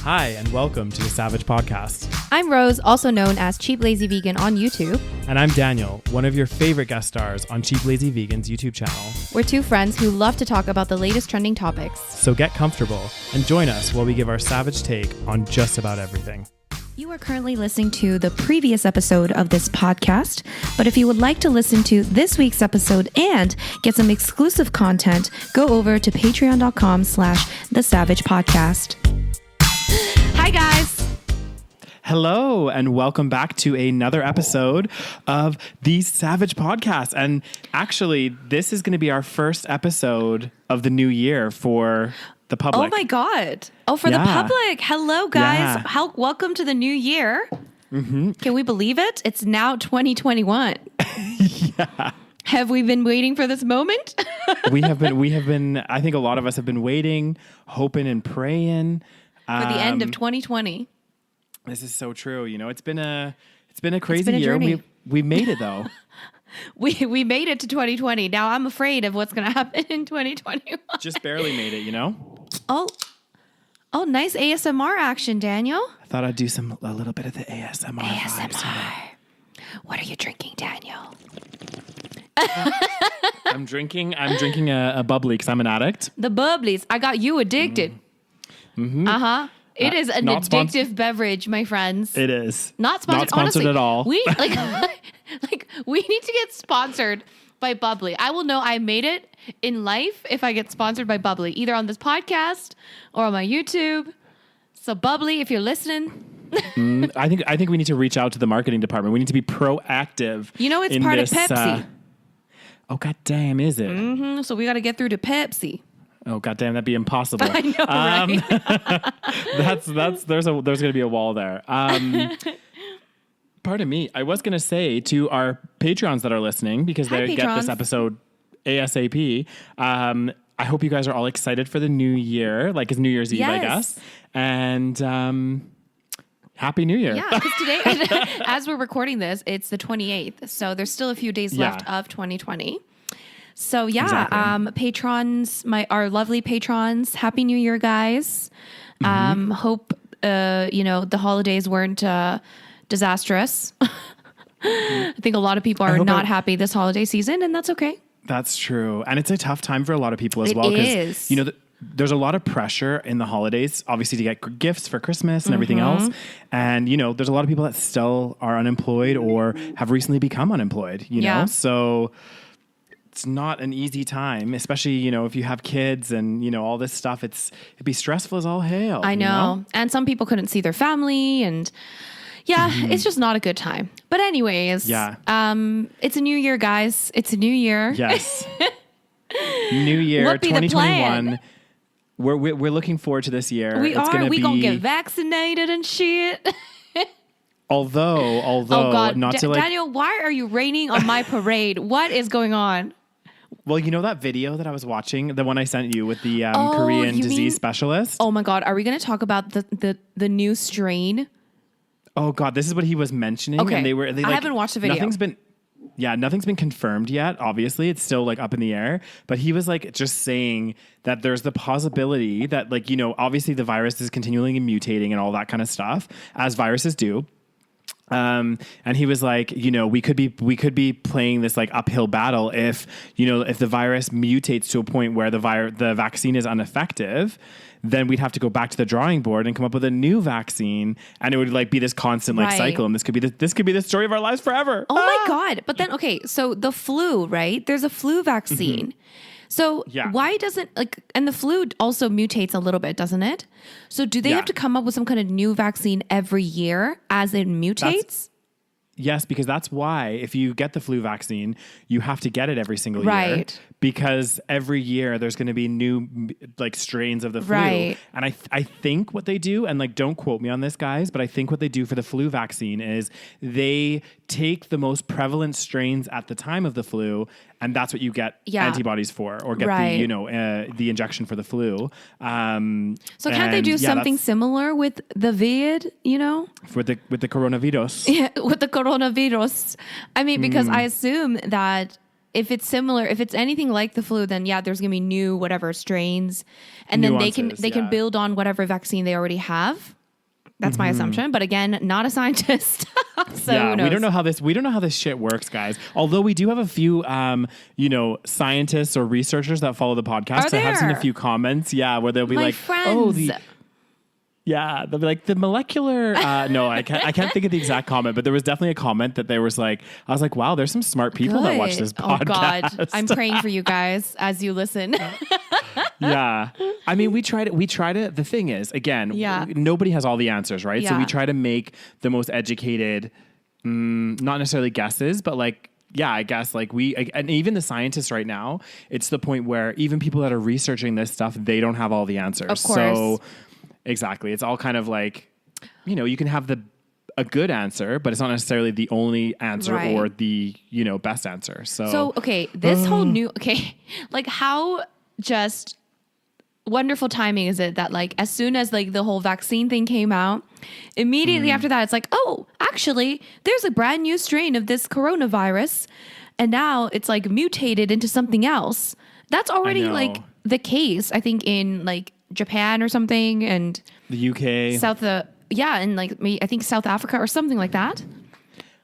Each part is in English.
Hi, and welcome to the SaVeg podcast. I'm Rose, also known as Cheap Lazy Vegan on YouTube. And I'm Daniel, one of your favorite guest stars on Cheap Lazy Vegan's YouTube channel. We're two friends who love to talk about the latest trending topics. So get comfortable and join us while we give our SaVeg take on just about everything. You are currently listening to the previous episode of this podcast, but if you would like to listen to this week's episode and get some exclusive content, go over to patreon.com/thesavagepodcast. Hi guys! Hello, and welcome back to another episode of the SaVeg podcast. And actually, this is going to be our first episode of the new year for the public. Oh my God. Oh, for the public. Hello, guys. Yeah. Welcome to the new year. Mm-hmm. Can we believe it? It's now 2021. Yeah. Have we been waiting for this moment? We have been, I think a lot of us have been waiting, hoping and praying. For the end of 2020. This is so true. You know, it's been a crazy year. We made it though. We made it to 2020. Now I'm afraid of what's going to happen in 2021. Just barely made it, you know? Oh, nice ASMR action, Daniel. I thought I'd do a little bit of the ASMR. ASMR. What are you drinking, Daniel? I'm drinking a bubbly because I'm an addict. The bubblies. I got you addicted. Mm-hmm. Uh-huh. It is an addictive beverage, my friends. It is. Not sponsored. Not sponsored honestly, at all. We we need to get sponsored by Bubbly. I will know I made it in life if I get sponsored by Bubbly, either on this podcast or on my YouTube. So Bubbly, if you're listening. I think we need to reach out to the marketing department. We need to be proactive. You know, it's part of Pepsi. Oh, goddamn, is it? Mm-hmm. So we got to get through to Pepsi. Oh, goddamn, that'd be impossible. I know, right? There's going to be a wall there. Pardon me. I was going to say to our Patreons that are listening, because they get this episode ASAP, I hope you guys are all excited for the new year, like it's New Year's Eve, I guess. And Happy New Year. Yeah, because today, as we're recording this, it's the 28th. So there's still a few days left of 2020. So yeah, patrons, our lovely patrons, Happy New Year, guys. Hope, the holidays weren't disastrous. I think a lot of people are not happy this holiday season, and that's okay. That's true. And it's a tough time for a lot of people as well. It is. You know, there's a lot of pressure in the holidays, obviously, to get gifts for Christmas and everything else. And, you know, there's a lot of people that still are unemployed or have recently become unemployed, you know? So it's not an easy time, especially, you know, if you have kids and, you know, all this stuff, it'd be stressful as all hell. I know. You know? And some people couldn't see their family and it's just not a good time. But anyways, it's a new year, guys. It's a new year. Yes. New year, 2021. We're looking forward to this year. We are. We gonna get vaccinated and shit. Although, oh God, not to Daniel, why are you raining on my parade? What is going on? Well, you know that video that I was watching, the one I sent you with the Korean disease specialist? Oh my God, are we going to talk about the new strain? Oh God, this is what he was mentioning. Okay, and I haven't watched the video. Nothing's been confirmed yet. Obviously, it's still like up in the air. But he was like just saying that there's the possibility that, like, you know, obviously the virus is continually mutating and all that kind of stuff, as viruses do. And he was like, you know, we could be playing this like uphill battle if the virus mutates to a point where the vaccine is ineffective, then we'd have to go back to the drawing board and come up with a new vaccine, and it would like be this constant like cycle, and this could be the story of our lives forever. Oh my God. But then, okay, so the flu, right? There's a flu vaccine. So why doesn't and the flu also mutates a little bit, doesn't it? So do they have to come up with some kind of new vaccine every year as it mutates? Yes, because that's why if you get the flu vaccine, you have to get it every single year. Because every year there's going to be new like strains of the flu. Right. And I think what they do, and like don't quote me on this, guys, but I think what they do for the flu vaccine is they take the most prevalent strains at the time of the flu, and that's what you get antibodies for, or get the injection for the flu. So can't they do something similar with the vid, you know? With the coronavirus? Yeah, with the coronavirus. I mean, because I assume that if it's similar, if it's anything like the flu, then yeah, there's gonna be new whatever strains, and then they can build on whatever vaccine they already have. That's my assumption, but again, not a scientist. So who knows? we don't know how this shit works, guys. Although we do have a few, scientists or researchers that follow the podcast. I have seen a few comments, where they'll be like, friends. they'll be like the molecular. No, I can't think of the exact comment, but there was definitely a comment that they was like, I was like, wow, there's some smart people that watch this podcast. Oh God, I'm praying for you guys as you listen. Yeah. I mean, we try to, the thing is, again, nobody has all the answers, right? Yeah. So we try to make the most educated, not necessarily guesses, but like, I guess like and even the scientists right now, it's the point where even people that are researching this stuff, they don't have all the answers. Of course. So exactly. It's all kind of like, you can have a good answer, but it's not necessarily the only answer or the, best answer. So okay, this whole new, like how just wonderful timing is it that like as soon as like the whole vaccine thing came out, immediately after that it's like, oh, actually there's a brand new strain of this coronavirus and now it's like mutated into something else. That's already like the case, I think, in like Japan or something, and the UK, and like I think South Africa or something like that.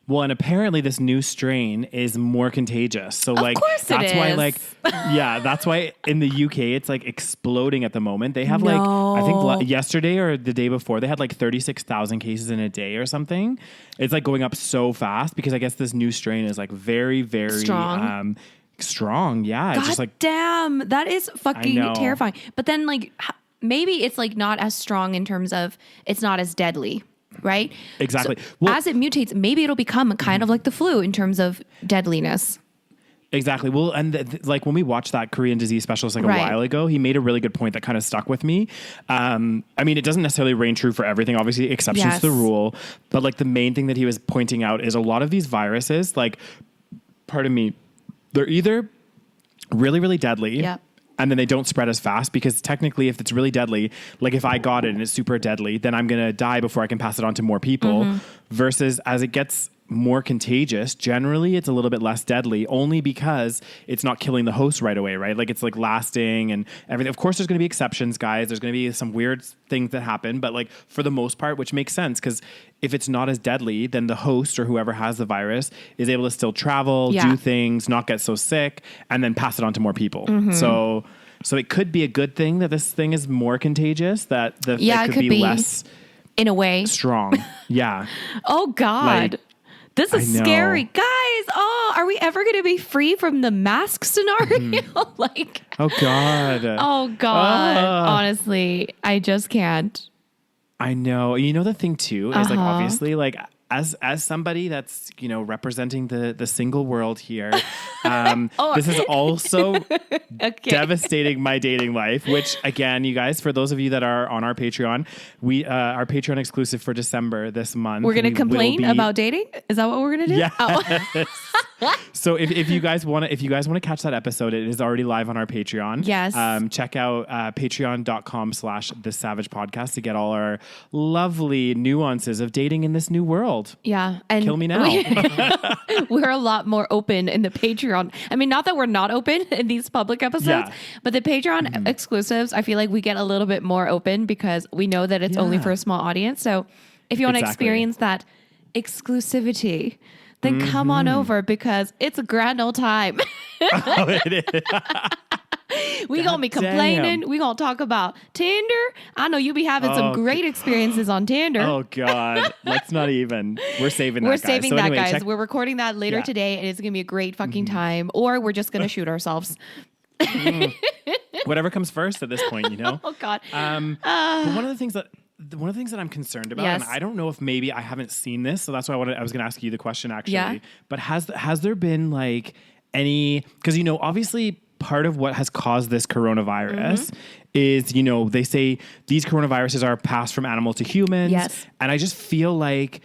Well, and apparently this new strain is more contagious. So like, that's why like, that's why in the UK, it's like exploding at the moment. They have like, I think yesterday or the day before, they had like 36,000 cases in a day or something. It's like going up so fast because I guess this new strain is like very, very strong. Yeah. God it's just like, damn, that is fucking terrifying. But then like, maybe it's like not as strong in terms of it's not as deadly. Right? Exactly. So well, as it mutates, maybe it'll become kind of like the flu in terms of deadliness. Exactly. Well, and like when we watched that Korean disease specialist like a while ago, he made a really good point that kind of stuck with me. I mean, it doesn't necessarily reign true for everything, obviously, exceptions to the rule. But like the main thing that he was pointing out is a lot of these viruses, like, pardon me, they're either really, really deadly. Yep. And then they don't spread as fast because technically if it's really deadly, like if I got it and it's super deadly, then I'm going to die before I can pass it on to more people versus as it gets more contagious, generally it's a little bit less deadly only because it's not killing the host right away, right? Like it's like lasting and everything. Of course, there's going to be exceptions, guys. There's going to be some weird things that happen, but like for the most part, which makes sense because if it's not as deadly, then the host or whoever has the virus is able to still travel, do things, not get so sick, and then pass it on to more people. So it could be a good thing that this thing is more contagious, that it could be less in a way strong. Yeah. Oh God. Like, this is scary. Guys, are we ever going to be free from the mask scenario? Like, oh God. Honestly, I just can't. I know. You know, the thing too is like, obviously, like as somebody that's, representing the single world here, this is also devastating my dating life, which again, you guys, for those of you that are on our Patreon, our Patreon exclusive for December this month. We're going to complain about dating? Is that what we're going to do? Yeah. Oh. So if you guys want to catch that episode, it is already live on our Patreon. Yes. Check out patreon.com/the SaVeg podcast to get all our lovely nuances of dating in this new world. Yeah. And kill me now. We're a lot more open in the Patreon. I mean, not that we're not open in these public episodes, but the Patreon exclusives, I feel like we get a little bit more open because we know that it's only for a small audience. So if you want to experience that exclusivity, then come on over because it's a grand old time. Oh, it is. We gonna be complaining. We gonna talk about Tinder. I know you be having some great experiences on Tinder. Oh God, let's not even. We're saving that. We're saving that, guys. We're recording that later today, and it's gonna be a great fucking time. Or we're just gonna shoot ourselves. Whatever comes first at this point, Oh God. But one of the things that I'm concerned about, and I don't know if maybe I haven't seen this, so that's why I was going to ask you the question actually. Yeah. But has there been like any? Because obviously part of what has caused this coronavirus is they say these coronaviruses are passed from animal to humans. Yes. And I just feel like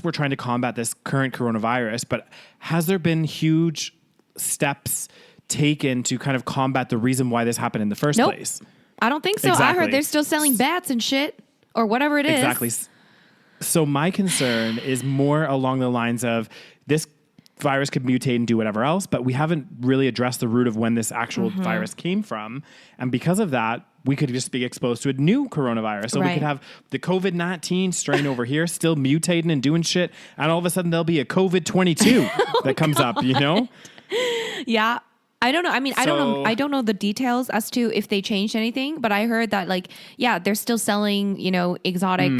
we're trying to combat this current coronavirus, but has there been huge steps taken to kind of combat the reason why this happened in the first place? I don't think so. Exactly. I heard they're still selling bats and shit. Or whatever it is. Exactly. So my concern is more along the lines of this virus could mutate and do whatever else, but we haven't really addressed the root of when this actual virus came from. And because of that, we could just be exposed to a new coronavirus. So we could have the COVID-19 strain over here still mutating and doing shit. And all of a sudden there'll be a COVID-22 that comes up, you know? Yeah. I don't know. I mean, I don't know the details as to if they changed anything, but I heard that like, yeah, they're still selling, you know, exotic,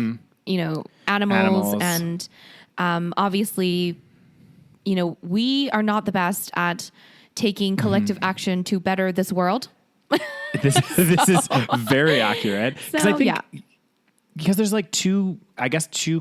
you know, animals. And obviously, you know, we are not the best at taking collective action to better this world. This is very accurate. Because I think because there's like two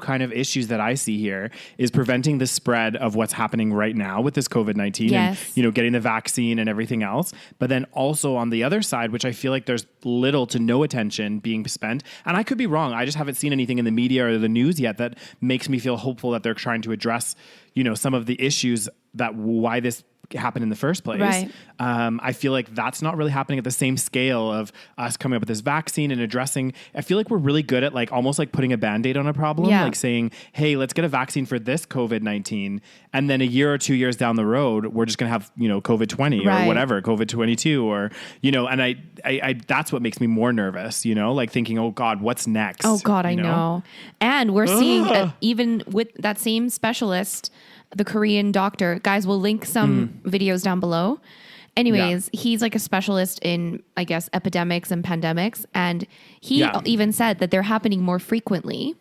kind of issues that I see here is preventing the spread of what's happening right now with this COVID-19 and, you know, getting the vaccine and everything else. But then also on the other side, which I feel like there's little to no attention being spent. And I could be wrong. I just haven't seen anything in the media or the news yet that makes me feel hopeful that they're trying to address, you know, some of the issues that why this happened in the first place. Right. I feel like that's not really happening at the same scale of us coming up with this vaccine and addressing. I feel like we're really good at like almost like putting a Band-Aid on a problem, like saying, hey, let's get a vaccine for this COVID-19. And then a year or 2 years down the road, we're just going to have, you know, COVID-20 or whatever, COVID-22 or, you know, and I that's what makes me more nervous, you know, like thinking, oh God, what's next? Oh God, I know. And we're seeing even with that same specialist, the Korean doctor, guys, we'll link some videos down below. Anyways, he's like a specialist in, I guess, epidemics and pandemics. And he even said that they're happening more frequently.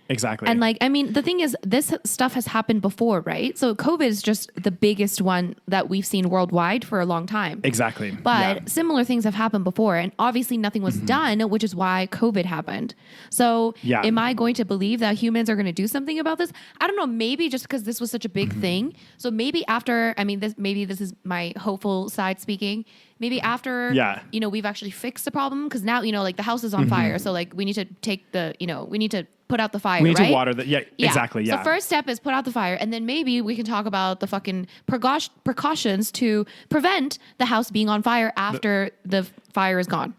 Exactly. And like, I mean, the thing is, this stuff has happened before, right? So COVID is just the biggest one that we've seen worldwide for a long time. Exactly. But similar things have happened before. And obviously nothing was done, which is why COVID happened. So am I going to believe that humans are going to do something about this? I don't know. Maybe just because this was such a big thing. So maybe after, I mean, maybe this is my hopeful side speaking. Maybe after, you know, we've actually fixed the problem. Because now, you know, like the house is on fire. So like we need to take the, you know, we need to put out the fire, we need to water the, exactly. So first step is put out the fire. And then maybe we can talk about the fucking precautions to prevent the house being on fire after the fire is gone.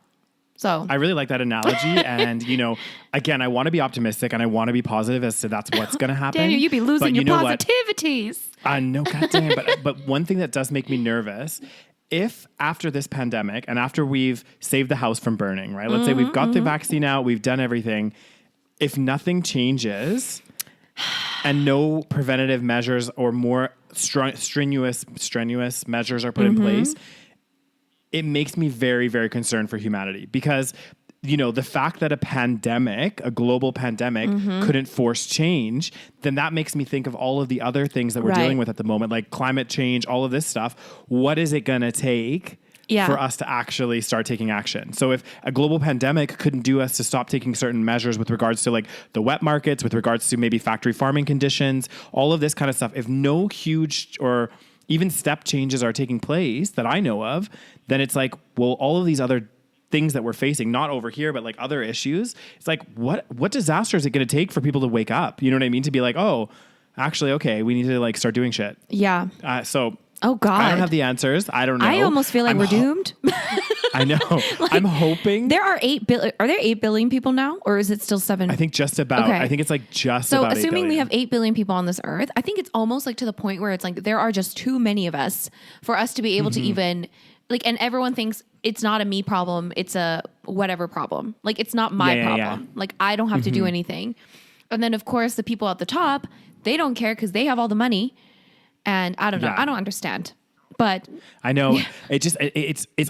So I really like that analogy. And, you know, again, I want to be optimistic and I want to be positive as to that's what's going to happen. Daniel, you'd be losing your positivities. I know, goddamn. But one thing that does make me nervous, if after this pandemic and after we've saved the house from burning, right? Let's say we've got the vaccine out, we've done everything. If nothing changes and no preventative measures or more strenuous measures are put in place, it makes me very, very concerned for humanity because, you know, the fact that a global pandemic couldn't force change, then that makes me think of all of the other things that we're dealing with at the moment, like climate change, all of this stuff. What is it going to take for us to actually start taking action? So if a global pandemic couldn't do us to stop taking certain measures with regards to like the wet markets, with regards to maybe factory farming conditions, all of this kind of stuff, if no huge or even step changes are taking place that I know of, then it's like, well, all of these other things that we're facing, not over here, but like other issues, it's like, what disaster is it going to take for people to wake up? You know what I mean? To be like, oh, actually, okay, we need to like start doing shit. Yeah. Oh God, I don't have the answers. I don't know. I almost feel like we're doomed. I know. Like, I'm hoping there are 8 billion. Are there 8 billion people now, or is it still 7? I think just about. Okay. I think it's like just about. So assuming we have 8 billion people on this earth, I think it's almost like to the point where it's like there are just too many of us for us to be able to even like. And everyone thinks it's not a me problem; it's a whatever problem. Like it's not my problem. Yeah. Like I don't have to do anything. And then of course the people at the top, they don't care because they have all the money. And I don't know. I don't understand. But I know it's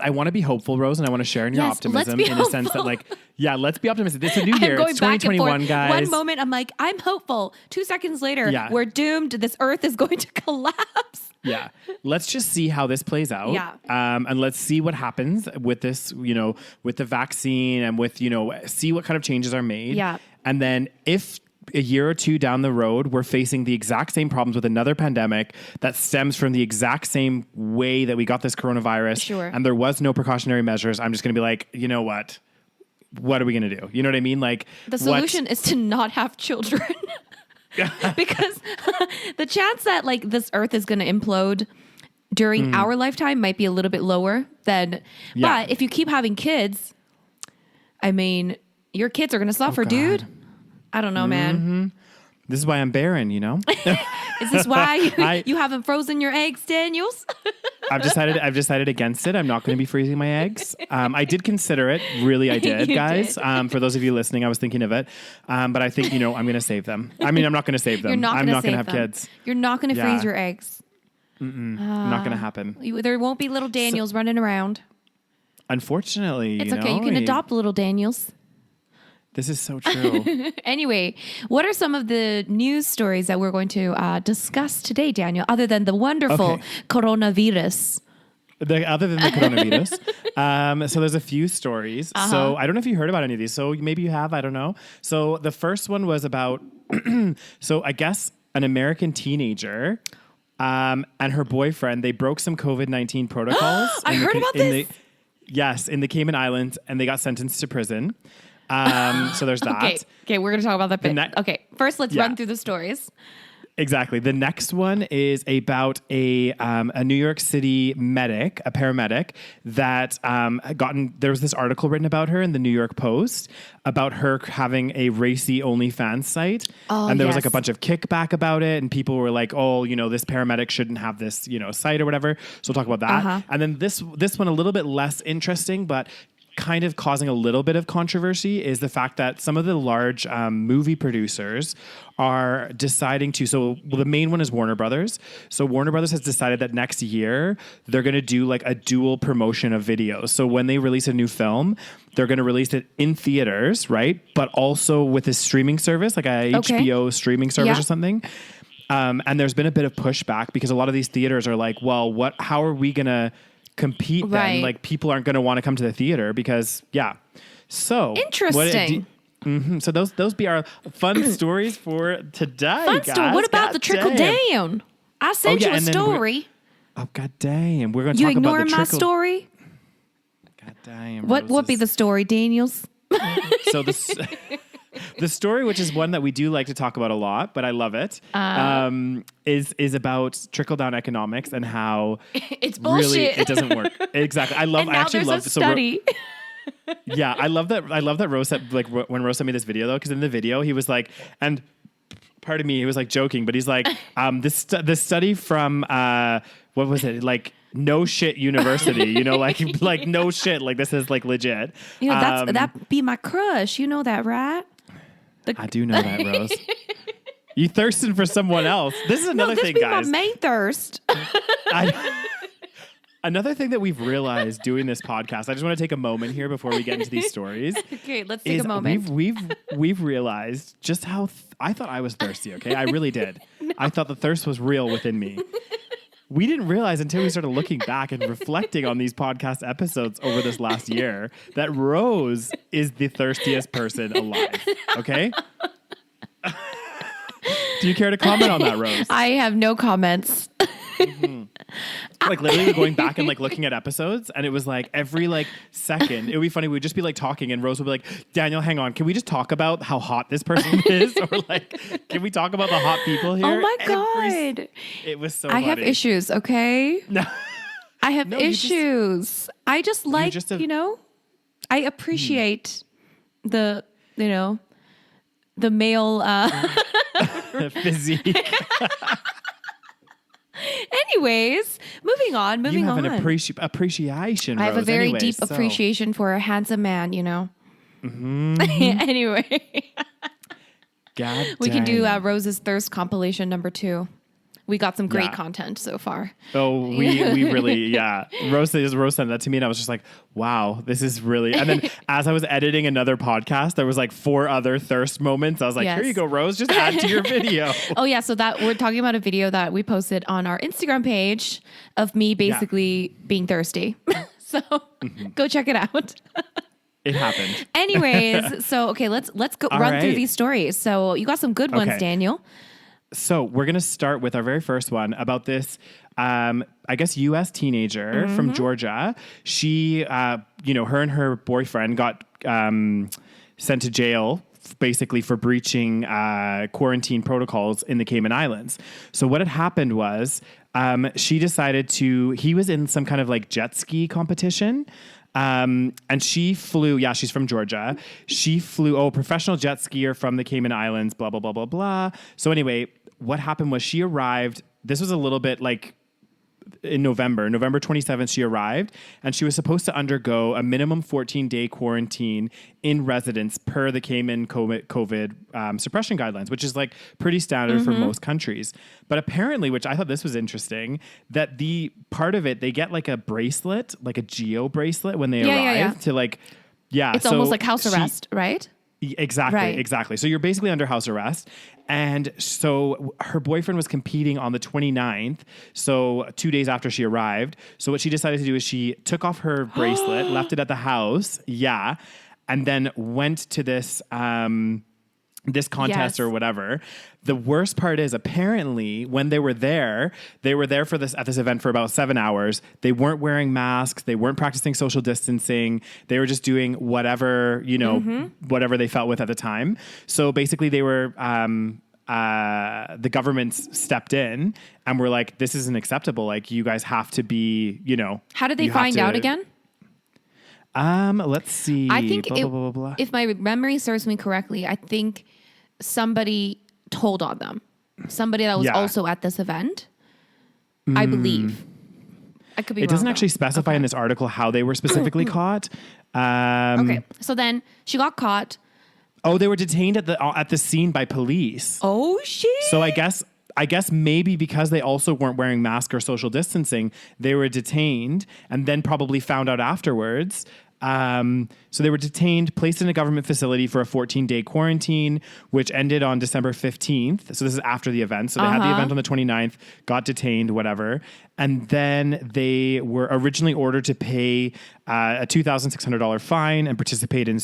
I want to be hopeful, Rose, and I want to share in your optimism in a sense that like, let's be optimistic. It's a new year. It's 2021, guys. One moment I'm like, I'm hopeful. 2 seconds later, we're doomed. This earth is going to collapse. Yeah. Let's just see how this plays out. Yeah. And let's see what happens with this, you know, with the vaccine and with, you know, see what kind of changes are made. Yeah. And then if a year or two down the road, we're facing the exact same problems with another pandemic that stems from the exact same way that we got this coronavirus. Sure. And there was no precautionary measures. I'm just going to be like, you know what? What are we going to do? You know what I mean? Like the solution is to not have children because the chance that like this earth is going to implode during our lifetime might be a little bit lower than, but if you keep having kids, I mean, your kids are going to suffer, dude. I don't know, man. This is why I'm barren, you know? Is this why you haven't frozen your eggs, Daniels? I've decided against it. I'm not going to be freezing my eggs. I did consider it. Really, I did, guys. For those of you listening, I was thinking of it. But I think, I'm going to save them. I mean, I'm not going to save them. I'm not going to have kids. You're not going to freeze your eggs. Not going to happen. There won't be little Daniels running around. Unfortunately, it's okay. You can adopt little Daniels. This is so true. Anyway, what are some of the news stories that we're going to discuss today, Daniel, other than the wonderful coronavirus? Other than the coronavirus. So there's a few stories. So I don't know if you heard about any of these. So maybe you have, I don't know. So the first one was about, so I guess an American teenager and her boyfriend, they broke some COVID-19 protocols. I heard about this. In the Cayman Islands, and they got sentenced to prison. So there's that. Okay, we're going to talk about that bit. Okay, first let's run through the stories. Exactly. The next one is about a New York City medic, a paramedic that there was this article written about her in the New York Post about her having a racy OnlyFans site. And there was like a bunch of kickback about it. And people were like, oh, this paramedic shouldn't have this, site or whatever. So we'll talk about that. And then this one a little bit less interesting, but kind of causing a little bit of controversy is the fact that some of the large movie producers are deciding to, the main one is Warner Brothers. So Warner Brothers has decided that next year they're going to do like a dual promotion of videos. So when they release a new film, they're going to release it in theaters, right? But also with a streaming service, like a HBO streaming service or something. And there's been a bit of pushback because a lot of these theaters are like, well, how are we going to compete then? Like people aren't going to want to come to the theater because so interesting. So those be our fun stories for today. Fun story. What about the trickle down? I sent you a story. Oh god damn, we're going to talk about the ignoring my story. God damn. What be the story, Daniels? So the story, which is one that we do like to talk about a lot, but I love it, is about trickle-down economics and how it's bullshit. Really it doesn't work. Exactly. I actually love a study. I love that Rose said, like when Rose sent me this video though, because in the video he was like, and pardon me, he was like joking, but he's like, this study from what was it, like no shit university, like no shit, like this is like legit. That be my crush. You know that, right? I do know that, Rose. You thirsting for someone else. This is another thing, guys. My main thirst. Another thing that we've realized doing this podcast, I just want to take a moment here before we get into these stories. Okay, let's take a moment. We've realized just how I thought I was thirsty, okay? I really did. No. I thought the thirst was real within me. We didn't realize until we started looking back and reflecting on these podcast episodes over this last year that Rose is the thirstiest person alive. Okay? Do you care to comment on that, Rose? I have no comments. Like literally we're going back and like looking at episodes and it was like every like second, it would be funny. We'd just be like talking and Rose would be like, Daniel, hang on. Can we just talk about how hot this person is? Or like, can we talk about the hot people here? Oh my God. It was so I have issues, okay? No. I have issues. I just like, I appreciate the male physique. Anyways, moving on. You have an appreciation, Rose. I have a very deep appreciation for a handsome man, Mm-hmm. Anyway. God we can do Rose's Thirst compilation number 2. We got some great content so far. Oh, we really, Rose sent that to me and I was just like, wow, this is really, and then as I was editing another podcast, there was like 4 other thirst moments. I was like, here you go, Rose, just add to your video. Oh yeah. So that we're talking about a video that we posted on our Instagram page of me basically being thirsty. So go check it out. It happened. Anyways. So, okay, let's go run through these stories. So you got some good ones, Daniel. So we're going to start with our very first one about this, I guess, U.S. teenager from Georgia. She, her and her boyfriend got sent to jail basically for breaching quarantine protocols in the Cayman Islands. So what had happened was She decided he was in some kind of like jet ski competition. And she flew, she's from Georgia. She flew, professional jet skier from the Cayman Islands, blah, blah, blah, blah, blah. So anyway, what happened was she arrived, this was a little bit like in November 27th, she arrived and she was supposed to undergo a minimum 14-day quarantine in residence per the Cayman COVID suppression guidelines, which is like pretty standard for most countries. But apparently, which I thought this was interesting, that the part of it, they get like a bracelet, like a geo bracelet when they arrive to like, it's almost like house arrest, right? Exactly. So you're basically under house arrest. And so her boyfriend was competing on the 29th, so 2 days after she arrived. So what she decided to do is she took off her bracelet, left it at the house, and then went to this this contest or whatever. The worst part is apparently when they were there for this at this event for about 7 hours. They weren't wearing masks. They weren't practicing social distancing. They were just doing whatever, whatever they felt with at the time. So basically they were, the government stepped in and were like, this isn't acceptable. Like you guys have to be, How did they find out again? Let's see. I think if my memory serves me correctly, I think somebody told on them. Somebody that was also at this event. I believe. I could be wrong. It doesn't actually specify in this article how they were specifically caught. Okay. So then she got caught. Oh, they were detained at the scene by police. Oh shit. So I guess maybe because they also weren't wearing masks or social distancing, they were detained and then probably found out afterwards. So they were detained, placed in a government facility for a 14-day quarantine, which ended on December 15th. So this is after the event. So they had the event on the 29th, got detained, whatever. And then they were originally ordered to pay a $2,600 fine and participate in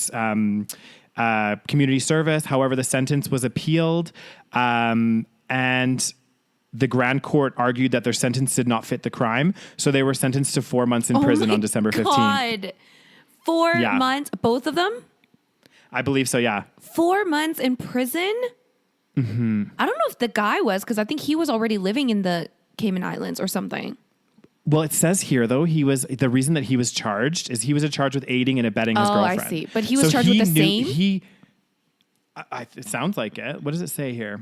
community service. However, the sentence was appealed. And the Grand Court argued that their sentence did not fit the crime. So they were sentenced to 4 months in prison on December 15th. 4 months, both of them? I believe so, yeah. 4 months in prison? Mm-hmm. I don't know if the guy was, because I think he was already living in the Cayman Islands or something. Well, it says here, though, the reason that he was charged is he was charged with aiding and abetting his girlfriend. Oh, I see. But he was charged with the same? It sounds like it. What does it say here?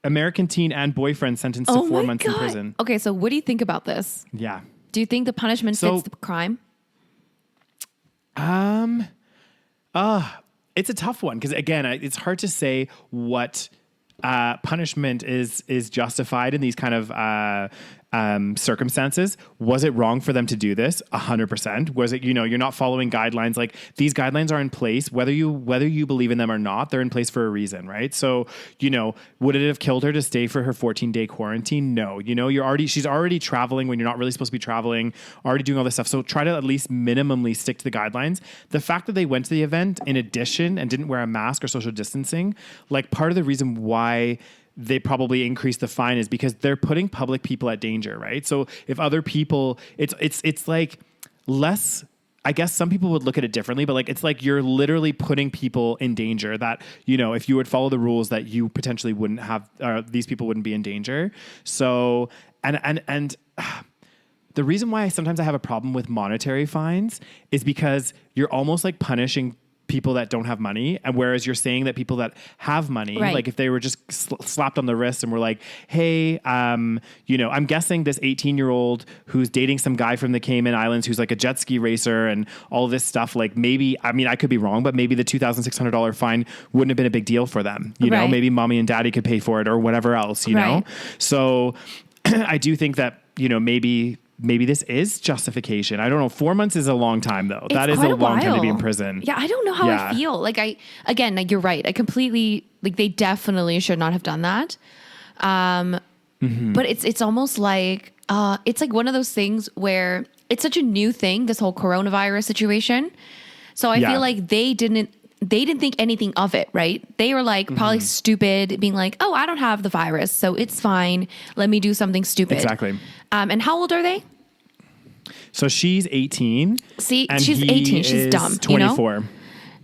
American teen and boyfriend sentenced to 4 months in prison. Okay, so what do you think about this? Yeah. Do you think the punishment fits the crime? It's a tough one because again, it's hard to say what punishment is justified in these kind of circumstances. Was it wrong for them to do this? 100%. Was it, you're not following guidelines? Like these guidelines are in place, whether you believe in them or not, they're in place for a reason, right? So, would it have killed her to stay for her 14-day quarantine? No. She's already traveling when you're not really supposed to be traveling, already doing all this stuff. So try to at least minimally stick to the guidelines. The fact that they went to the event in addition and didn't wear a mask or social distancing, like part of the reason why they probably increase the fine is because they're putting public people at danger, right? So if other people, it's like less, I guess some people would look at it differently, but like, it's like you're literally putting people in danger that, if you would follow the rules that you potentially wouldn't have, these people wouldn't be in danger. So, and the reason why sometimes I have a problem with monetary fines is because you're almost like punishing people that don't have money, and whereas you're saying that people that have money, like if they were just slapped on the wrist and were like, hey, I'm guessing this 18-year-old who's dating some guy from the Cayman Islands who's like a jet ski racer and all this stuff, like maybe, I could be wrong, but maybe the $2,600 fine wouldn't have been a big deal for them. Maybe mommy and daddy could pay for it or whatever else, know? So I do think that, maybe this is justification. I don't know. 4 months is a long time, though. That is a long time to be in prison. Yeah, I don't know how I feel. Like you're right. I completely, they definitely should not have done that. But it's almost like, it's like one of those things where it's such a new thing, this whole coronavirus situation. So I feel like they didn't think anything of it, right? They were like probably stupid, being like, oh, I don't have the virus, so it's fine. Let me do something stupid. Exactly. And how old are they? So she's 18. See, she's 18. She's dumb. 24.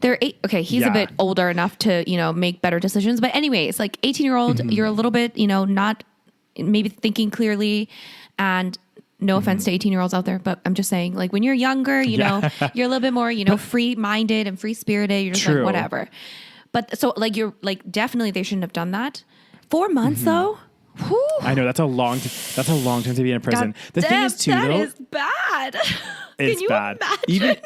They're okay. He's a bit older enough to, make better decisions. But anyways, like 18-year-old, you're a little bit, not maybe thinking clearly, and no offense to 18-year-olds out there, but I'm just saying, like, when you're younger, you know, you're a little bit more, you know, free-minded and free-spirited. You're just like, whatever. But so, like, you're like, definitely they shouldn't have done that. 4 months though. Whew. I know that's a long time to be in prison. God The thing is too, that though, is bad. it's Can you bad. imagine?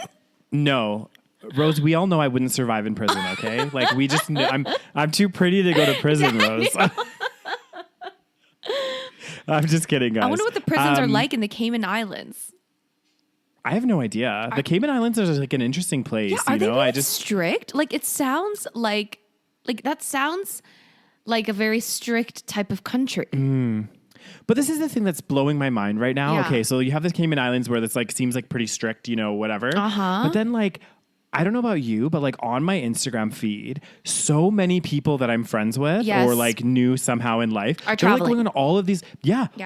No, Rose, we all know I wouldn't survive in prison. Okay, like we just know, I'm too pretty to go to prison, Rose. I'm just kidding, guys. I wonder what the prisons are like in the Cayman Islands. I have no idea. The Cayman Islands are like an interesting place. Are they I strict? Like, it sounds like that sounds like a very strict type of country. But this is the thing that's blowing my mind right now. Yeah. Okay, so you have the Cayman Islands where it's like seems like pretty strict, you know, whatever. But then like, I don't know about you, but like on my Instagram feed, so many people that I'm friends with or like knew somehow in life are they're traveling. like going on all of these,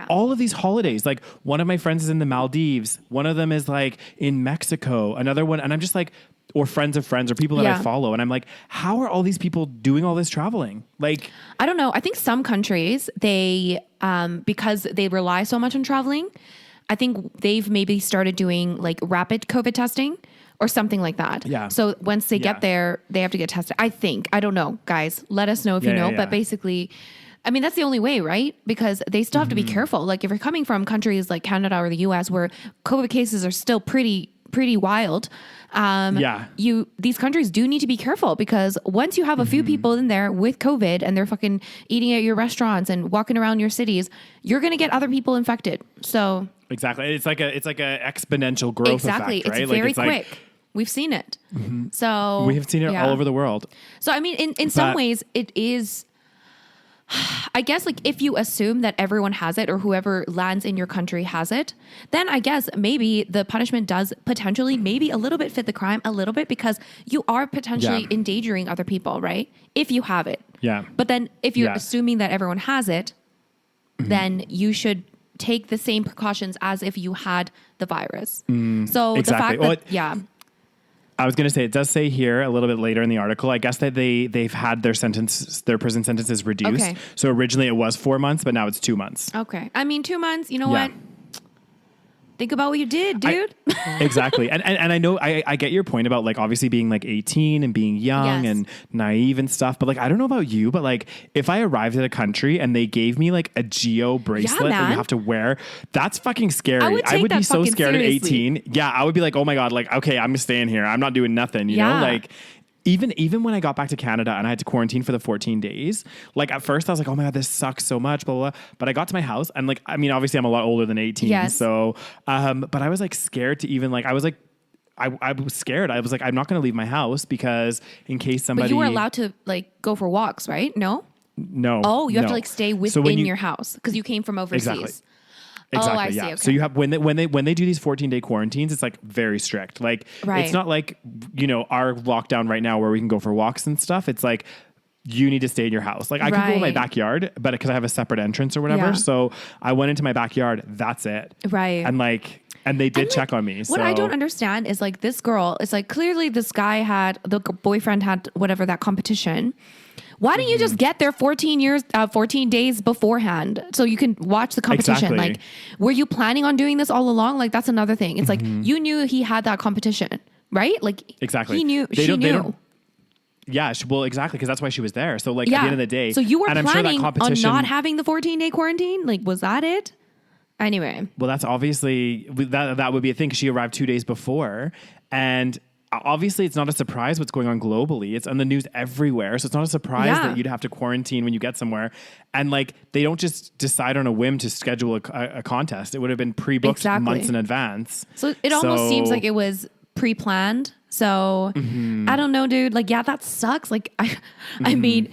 all of these holidays. Like one of my friends is in the Maldives, one of them is like in Mexico, another one, and I'm just like, or friends of friends or people that I follow, and I'm like, how are all these people doing all this traveling? Like, I don't know. I think some countries they because they rely so much on traveling, I think they've maybe started doing like rapid COVID testing or something like that. Yeah. So once they get there, they have to get tested. I think. I don't know, guys. Let us know if you know. But basically, I mean, that's the only way, right? Because they still have to be careful. Like if you're coming from countries like Canada or the US where COVID cases are still pretty wild. These countries do need to be careful because once you have a few people in there with COVID and they're fucking eating at your restaurants and walking around your cities, you're going to get other people infected. So exactly. It's like a exponential growth effect, right? It's very quick. We've seen it. So we have seen it all over the world. So, I mean, in some ways it is, I guess, like if you assume that everyone has it or whoever lands in your country has it, then I guess maybe the punishment does potentially maybe a little bit fit the crime a little bit because you are potentially endangering other people, right? If you have it. Yeah. But then if you're assuming that everyone has it, then you should take the same precautions as if you had the virus. So the fact that, I was going to say, it does say here a little bit later in the article, I guess that they've had their prison sentences reduced. Okay. So originally it was 4 months, but now it's 2 months. Okay. I mean, 2 months, you know what? Think about what you did, dude. Exactly. And I know, I get your point about like obviously being like 18 and being young and naive and stuff. But like, I don't know about you, but like if I arrived at a country and they gave me like a geo bracelet that you have to wear, that's fucking scary. I would be so scared seriously. At 18. Yeah. I would be like, oh my God, like, okay, I'm staying here. I'm not doing nothing, you know, like. Even when I got back to Canada and I had to quarantine for the 14 days, like at first I was like, oh my God, this sucks so much, blah, blah, blah. But I got to my house and like, I mean, obviously I'm a lot older than 18. Yes. So, but I was like scared to even like, I was like, I was scared. I was like, I'm not going to leave my house because in case somebody. But you were allowed to like go for walks, right? No? Oh, you have to like stay within your house because you came from overseas. Exactly. Exactly. I see. Okay. So you have when they do these 14-day quarantines, it's like very strict. Like it's not like, you know, our lockdown right now where we can go for walks and stuff. It's like you need to stay in your house. Like I could go in my backyard, but because I have a separate entrance or whatever. Yeah. So I went into my backyard. That's it. Right. And they did check on me. What I don't understand is like this girl, it's like clearly this guy the boyfriend had whatever that competition. Why don't you just get there 14 days beforehand so you can watch the competition? Exactly. Like, were you planning on doing this all along? Like, that's another thing. It's like, you knew he had that competition, right? Like, exactly. He knew, she knew. Yeah, well, exactly, because that's why she was there. So, like, at the end of the day. So you were planning on not having the 14-day quarantine? Like, was that it? Anyway. Well, that's obviously, that would be a thing because she arrived 2 days before. And obviously, it's not a surprise what's going on globally. It's on the news everywhere. So it's not a surprise that you'd have to quarantine when you get somewhere. And like, they don't just decide on a whim to schedule a contest. It would have been pre-booked months in advance. So it almost seems like it was pre-planned. So I don't know, dude. Like, yeah, that sucks. Like, I mean,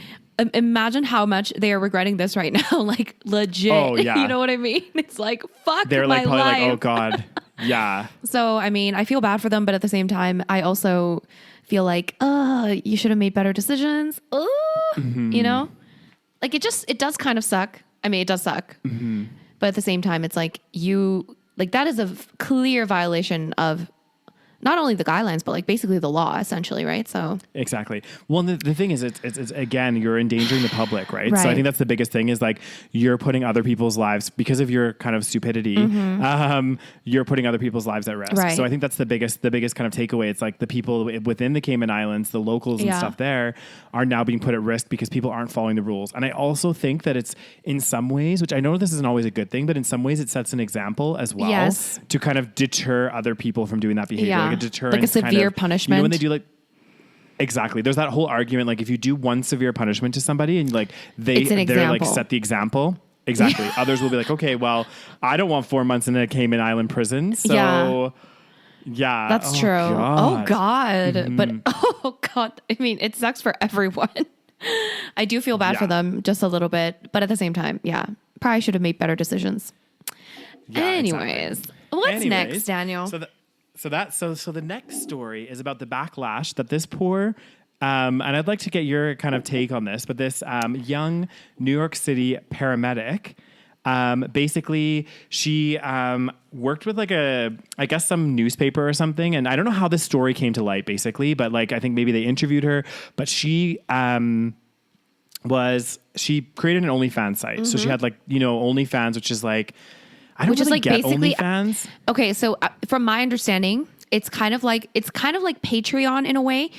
imagine how much they are regretting this right now. Like, legit. Oh, yeah. You know what I mean? It's like, fuck They're like, probably life. Like, oh God. Yeah. So, I mean, I feel bad for them, but at the same time, I also feel like, you should have made better decisions. You know? Like, it does kind of suck. I mean, it does suck. But at the same time, it's like that is a clear violation of not only the guidelines, but like basically the law essentially, right? So exactly. Well, the thing is, it's again, you're endangering the public, right? So I Right. think that's the biggest thing is like you're putting other people's lives because of your kind of stupidity. You're putting other people's lives at risk. Right. So I think that's the biggest kind of takeaway. It's like the people within the Cayman Islands, the locals and Yeah. stuff there are now being put at risk because people aren't following the rules. And I also think that it's in some ways, which I know this isn't always a good thing, but in some ways it sets an example as well Yes. to kind of deter other people from doing that behavior. Yeah. Like a deterrent, Like a severe kind of, punishment. You know, when they do like, exactly. There's that whole argument, like if you do one severe punishment to somebody and like they're like example. set the example. Exactly. Others will be like, okay, well, I don't want 4 months in a Cayman Island prison. So yeah. That's true. Oh God. But oh God. I mean, it sucks for everyone. I do feel bad for them just a little bit, but at the same time, probably should have made better decisions. Yeah, Anyways, exactly. what's next, Daniel? So the next story is about the backlash that this poor, and I'd like to get your kind of take on this, but this young New York City paramedic, basically she worked with like I guess some newspaper or something, and I don't know how this story came to light basically, but like I think maybe they interviewed her, but she created an OnlyFans site. So she had like, OnlyFans, which is like, I don't really get basically OnlyFans. Okay, so from my understanding, it's kind of like Patreon in a way,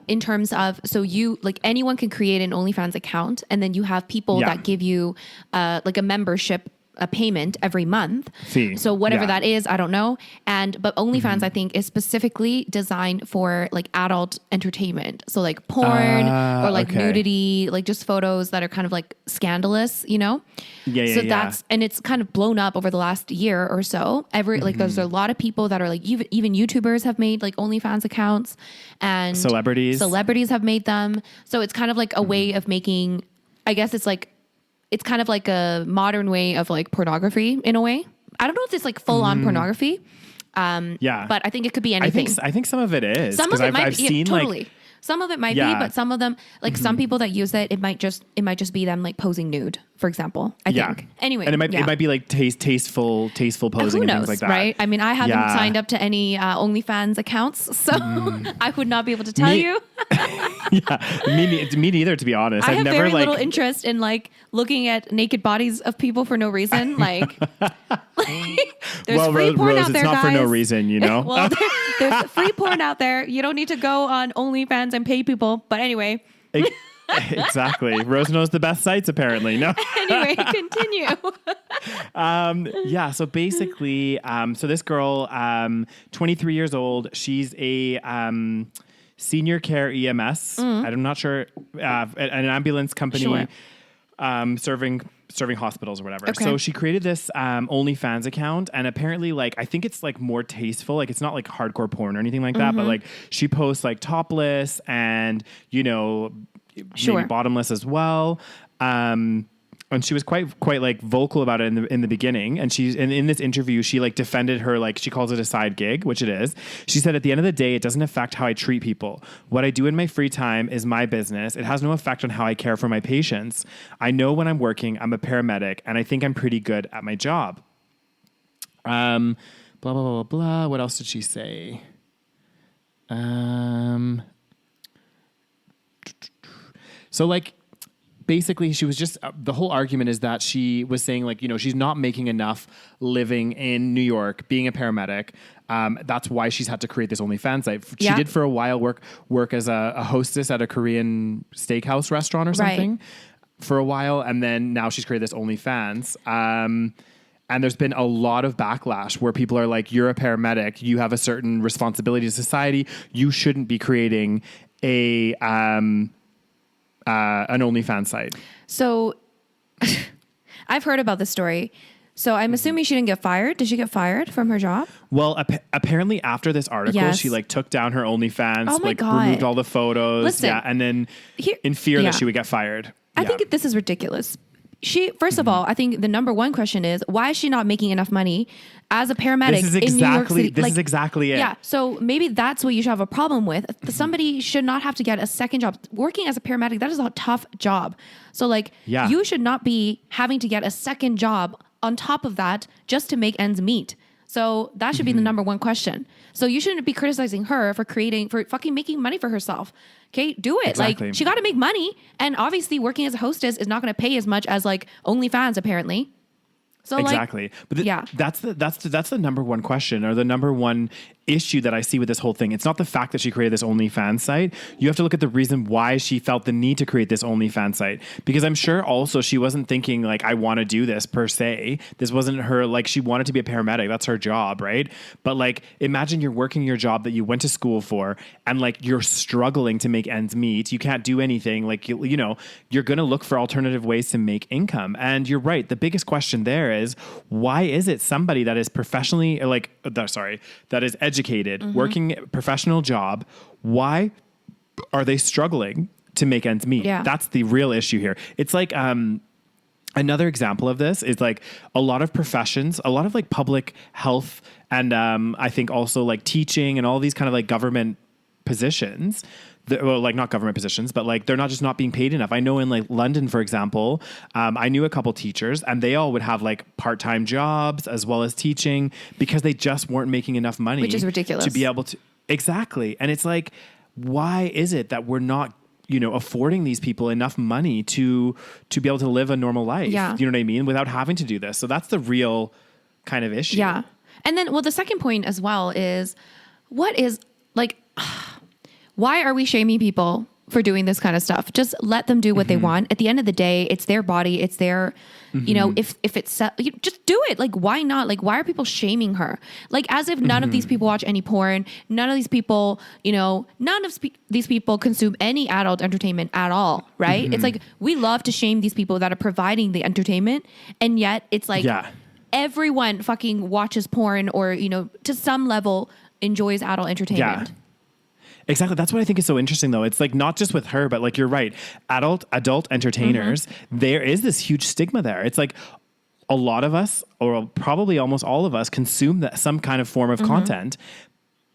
in terms of, so you like anyone can create an OnlyFans account, and then you have people that give you like a membership, a payment every month. Fee. So whatever that is, I don't know. But OnlyFans, I think, is specifically designed for like adult entertainment. So like porn or like nudity, like just photos that are kind of like scandalous, So that's, and it's kind of blown up over the last year or so. Like there's a lot of people that are like, even YouTubers have made like OnlyFans accounts, and celebrities have made them. So it's kind of like a way of making, I guess it's kind of like a modern way of like pornography in a way. I don't know if it's like full on pornography. But I think it could be anything. I think some of it is. Some of it might I've seen totally. like, some of it might be, but some of them, like some people that use it, it might just be them like posing nude, for example. I think. Anyway, and it might be like tasteful posing Who knows, and things like that. Right? I mean, I haven't signed up to any OnlyFans accounts, so I would not be able to tell you. Me neither, to be honest. I have never very little interest in like looking at naked bodies of people for no reason. Like, there's free porn Rose, out there, it's not guys. for no reason, Well, there's free porn out there. You don't need to go on OnlyFans and pay people. But anyway. Exactly. Rose knows the best sites, apparently. No. Anyway, continue. So basically, so this girl, 23 years old, she's a senior care EMS. I'm not sure, an ambulance company, serving hospitals or whatever. Okay. So she created this OnlyFans account, and apparently, like, I think it's like more tasteful. Like, it's not like hardcore porn or anything like that, but like she posts like topless and maybe bottomless as well. And she was quite like vocal about it in the beginning. And in this interview, she like defended her, like she calls it a side gig, which it is. She said, at the end of the day, it doesn't affect how I treat people. What I do in my free time is my business. It has no effect on how I care for my patients. I know when I'm working, I'm a paramedic, and I think I'm pretty good at my job. Blah, blah, blah, blah, blah. What else did she say? So like, basically, she was just, the whole argument is that she was saying like, she's not making enough living in New York, being a paramedic. That's why she's had to create this OnlyFans site. She did for a while work as a hostess at a Korean steakhouse restaurant or something for a while. And then now she's created this OnlyFans. And there's been a lot of backlash where people are like, you're a paramedic, you have a certain responsibility to society. You shouldn't be creating an OnlyFans site. So I've heard about this story. So I'm assuming she didn't get fired. Did she get fired from her job? Well, apparently after this article, she like took down her OnlyFans, removed all the photos. Listen, and then in fear that she would get fired. I think this is ridiculous. First of all, I think the number one question is, why is she not making enough money as a paramedic in New York City? This is exactly it. Yeah. So maybe that's what you should have a problem with. Somebody should not have to get a second job. Working as a paramedic, that is a tough job. So like, you should not be having to get a second job on top of that just to make ends meet. So that should be the number one question. So you shouldn't be criticizing her for fucking making money for herself. Okay, do it. Exactly. Like, she got to make money, and obviously working as a hostess is not going to pay as much as like OnlyFans apparently. So exactly. But that's the number one question, or the number one issue that I see with this whole thing. It's not the fact that she created this OnlyFans site. You have to look at the reason why she felt the need to create this OnlyFans site. Because I'm sure also she wasn't thinking like, I want to do this per se. This wasn't her, like, she wanted to be a paramedic. That's her job, right? But like, imagine you're working your job that you went to school for, and like, you're struggling to make ends meet. You can't do anything. Like, you know, you're going to look for alternative ways to make income. And you're right. The biggest question there is, why is it somebody that is professionally, like, that is educated, working a professional job, why are they struggling to make ends meet? Yeah. That's the real issue here. It's like, another example of this is like a lot of professions, a lot of like public health, and I think also like teaching and all these kind of like government positions. Well, like not government positions, but like they're not just not being paid enough. I know in like London, for example, I knew a couple teachers, and they all would have like part-time jobs as well as teaching, because they just weren't making enough money, which is ridiculous, to be able to. Exactly. And it's like, why is it that we're not, you know, affording these people enough money to be able to live a normal life? Yeah. You know what I mean? Without having to do this. So that's the real kind of issue. Yeah. And then, well, the second point as well is, what is like, why are we shaming people for doing this kind of stuff? Just let them do what they want. At the end of the day, it's their body. It's their, you know, if it's, just do it. Like, why not? Like, why are people shaming her? Like, as if none of these people watch any porn. None of these people, you know, these people consume any adult entertainment at all, right? It's like, we love to shame these people that are providing the entertainment. And yet it's like, everyone fucking watches porn, or, you know, to some level enjoys adult entertainment. Yeah. Exactly. That's what I think is so interesting, though. It's like not just with her, but like, you're right. Adult entertainers, there is this huge stigma there. It's like a lot of us, or probably almost all of us, consume some kind of form of content.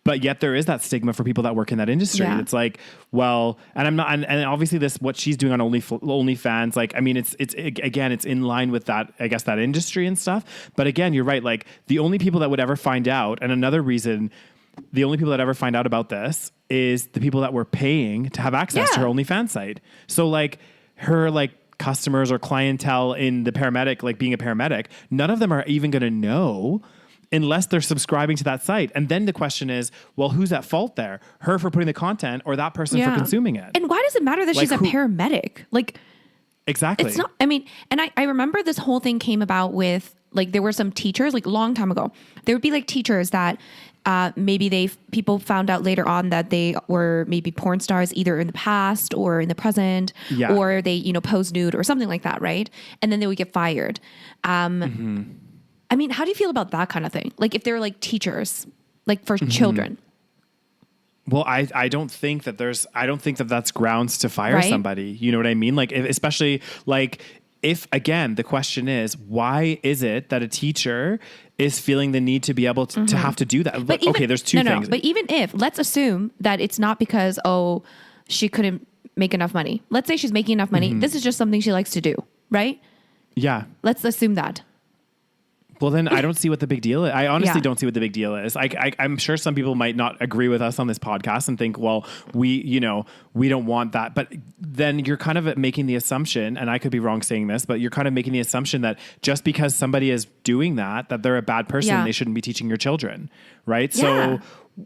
But yet there is that stigma for people that work in that industry. Yeah. It's like, well, and I'm not, and obviously what she's doing on OnlyFans, like, I mean, it's again, it's in line with that, I guess, that industry and stuff. But again, you're right. Like, the only people that would ever find out, and another reason, the only people that ever find out about this is the people that were paying to have access to her OnlyFans site. So like, her like customers or clientele in the paramedic, like being a paramedic, none of them are even going to know unless they're subscribing to that site. And then the question is, well, who's at fault there? Her for putting the content, or that person for consuming it? And why does it matter that she's a paramedic? Like, exactly. It's not, I mean, and I remember this whole thing came about with, like, there were some teachers, like, a long time ago. There would be like teachers that maybe people found out later on that they were maybe porn stars, either in the past or in the present, or they, you know, pose nude or something like that, right? And then they would get fired. I mean, how do you feel about that kind of thing? Like, if they're like teachers, like for children. Well, I don't think that that's grounds to fire somebody. You know what I mean? Like, especially like, if, again, the question is, why is it that a teacher is feeling the need to be able to have to do that? But okay, there's two things. But even if, let's assume that it's not because, she couldn't make enough money. Let's say she's making enough money. This is just something she likes to do, right? Yeah. Let's assume that. Well, then I don't see what the big deal is. I honestly don't see what the big deal is. I'm sure some people might not agree with us on this podcast and think, well, we don't want that. But then you're kind of making the assumption, and I could be wrong saying this, but you're kind of making the assumption that just because somebody is doing that they're a bad person, they shouldn't be teaching your children, right? So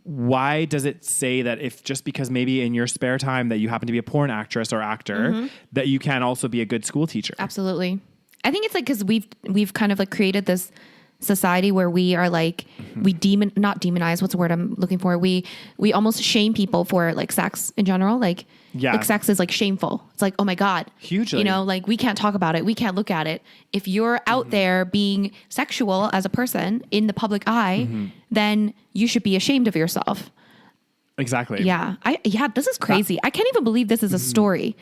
why does it say that if just because maybe in your spare time that you happen to be a porn actress or actor, that you can also be a good school teacher? Absolutely. I think it's like, because we've kind of like created this society where we are like, we not demonize, what's the word I'm looking for? We almost shame people for like sex in general. Like, like sex is like shameful. It's like, oh my God. Hugely. You know, like, we can't talk about it. We can't look at it. If you're out there being sexual as a person in the public eye, then you should be ashamed of yourself. Exactly. Yeah. This is crazy. I can't even believe this is a story.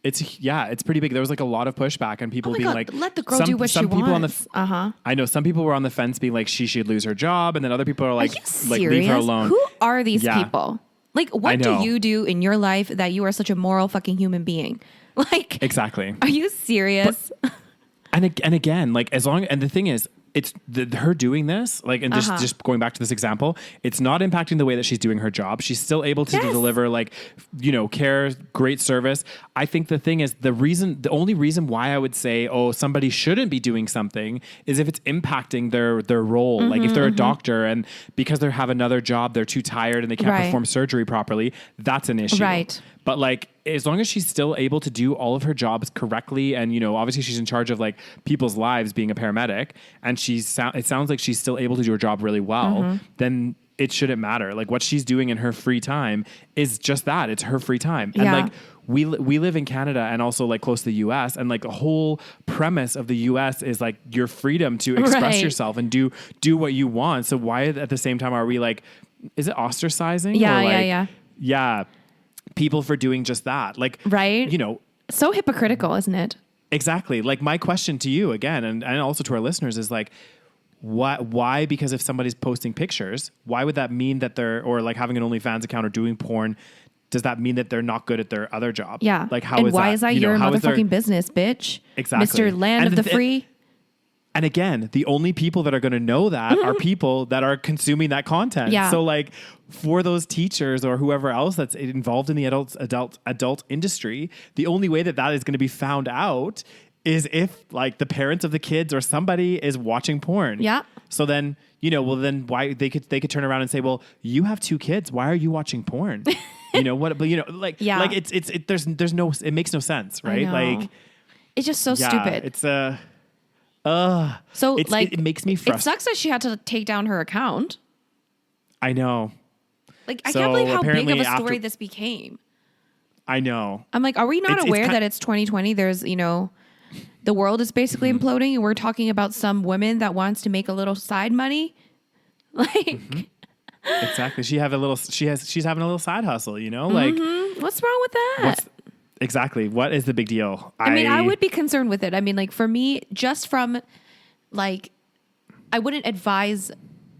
It's pretty big. There was like a lot of pushback and people being like, let the girl do what she wants. I know some people were on the fence being like, she should lose her job. And then other people are like, leave her alone. Who are these people? Like, what do you do in your life that you are such a moral fucking human being? Like, exactly. Are you serious? And again, like, and the thing is, it's her doing this, like, and just going back to this example, it's not impacting the way that she's doing her job. She's still able to deliver, like, you know, care, great service. I think the thing is, the only reason why I would say, oh, somebody shouldn't be doing something is if it's impacting their role. Like if they're a doctor and because they have another job, they're too tired and they can't perform surgery properly, that's an issue. Right. But like, as long as she's still able to do all of her jobs correctly, and, you know, obviously she's in charge of like people's lives being a paramedic, and it sounds like she's still able to do her job really well, then it shouldn't matter. Like what she's doing in her free time is just that. It's her free time. And like, we live in Canada and also like close to the US, and like the whole premise of the US is like your freedom to express yourself and do what you want. So why at the same time are we like, is it ostracizing? Yeah. People for doing just that. Like, you know, so hypocritical, isn't it? Exactly. Like my question to you again, and also to our listeners is like, why? Because if somebody's posting pictures, why would that mean that or like having an OnlyFans account or doing porn, does that mean that they're not good at their other job? Yeah. Like how and is why that? is that your motherfucking business, bitch? Exactly. Mr. Land of the Free. And again, the only people that are going to know that are people that are consuming that content. Yeah. So like for those teachers or whoever else that's involved in the adult industry, the only way that is going to be found out is if like the parents of the kids or somebody is watching porn. Yeah. So then, you know, well then why they could turn around and say, well, you have 2 kids. Why are you watching porn? You know what? But you know, like, like there's no, it makes no sense, right? Like it's just so stupid. It's so like it makes me frustrated. It sucks that she had to take down her account. I know. Like I can't believe how big of a story this became. I know. I'm like, are we not aware that it's 2020? There's, you know, the world is basically imploding, and we're talking about some woman that wants to make a little side money. Like exactly. She's having a little side hustle, you know? Like what's wrong with that? Exactly. What is the big deal? I mean, I would be concerned with it. I mean, like for me, just from like, I wouldn't advise,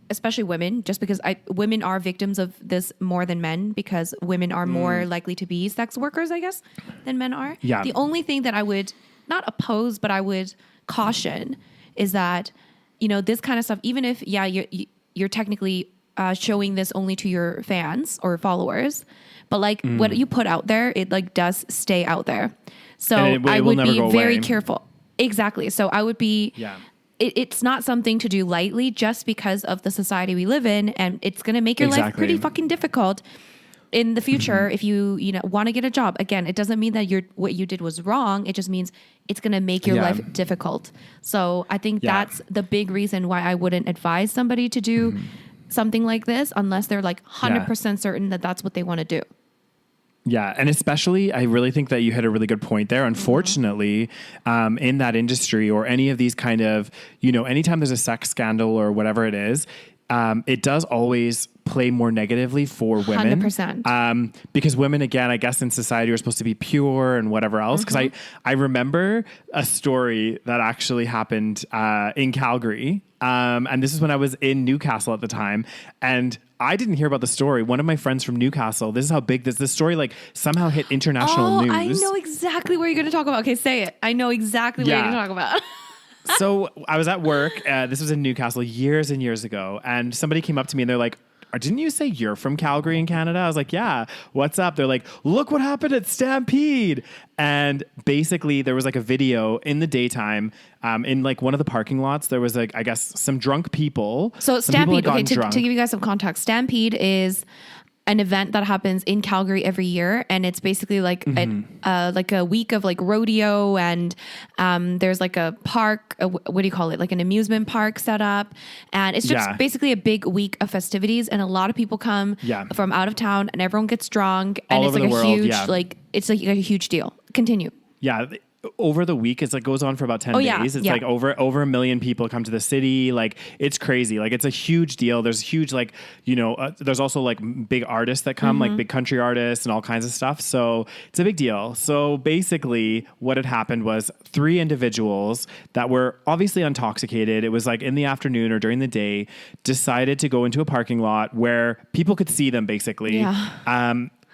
especially women, just because women are victims of this more than men, because women are more likely to be sex workers, I guess, than men are. Yeah. The only thing that I would not oppose, but I would caution is that, you know, this kind of stuff, even if, you're technically showing this only to your fans or followers, but like what you put out there, it like does stay out there. So I would be very careful. Exactly. So I would be, it's not something to do lightly just because of the society we live in. And it's going to make your life pretty fucking difficult in the future. If you want to get a job. Again, it doesn't mean that what you did was wrong. It just means it's going to make your life difficult. So I think that's the big reason why I wouldn't advise somebody to do something like this unless they're like 100% certain that that's what they want to do. Yeah. And especially, I really think that you had a really good point there. Unfortunately, in that industry or any of these kind of, you know, anytime there's a sex scandal or whatever it is, it does always play more negatively for women. 100%. Because women, again, I guess in society are supposed to be pure and whatever else. Because I remember a story that actually happened in Calgary. And this is when I was in Newcastle at the time. And I didn't hear about the story. One of my friends from Newcastle, this is how big this story like somehow hit international news. I know exactly what you're going to talk about. Okay, say it. I know exactly what you're going to talk about. So I was at work. This was in Newcastle years and years ago. And somebody came up to me and they're like, didn't you say you're from Calgary in Canada? I was like, yeah, what's up? They're like, look what happened at Stampede. And basically there was like a video in the daytime in like one of the parking lots. There was like, I guess, some drunk people. So Stampede, okay, to give you guys some context, Stampede is an event that happens in Calgary every year, and it's basically like a week of like rodeo, and there's like a park, what do you call it, like an amusement park set up, and it's just basically a big week of festivities, and a lot of people come from out of town, and everyone gets drunk, and it's like a huge like it's like a huge deal. Continue. Yeah. Over the week, it's like goes on for about 10 days. It's like over 1 million people come to the city. Like it's crazy. Like it's a huge deal. There's huge, like, you know, there's also like big artists that come, like big country artists and all kinds of stuff. So it's a big deal. So basically what had happened was 3 individuals that were obviously intoxicated. It was like in the afternoon or during the day, decided to go into a parking lot where people could see them basically.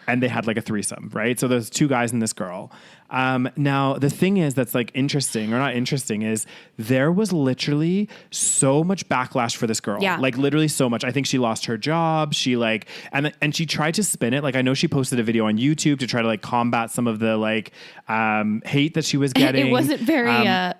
and they had like a threesome, right? So there's 2 guys and this girl. Now the thing is that's like interesting or not interesting is there was literally so much backlash for this girl. Yeah. Like literally so much. I think she lost her job. She like, and she tried to spin it. Like I know she posted a video on YouTube to try to like combat some of the like hate that she was getting. It wasn't very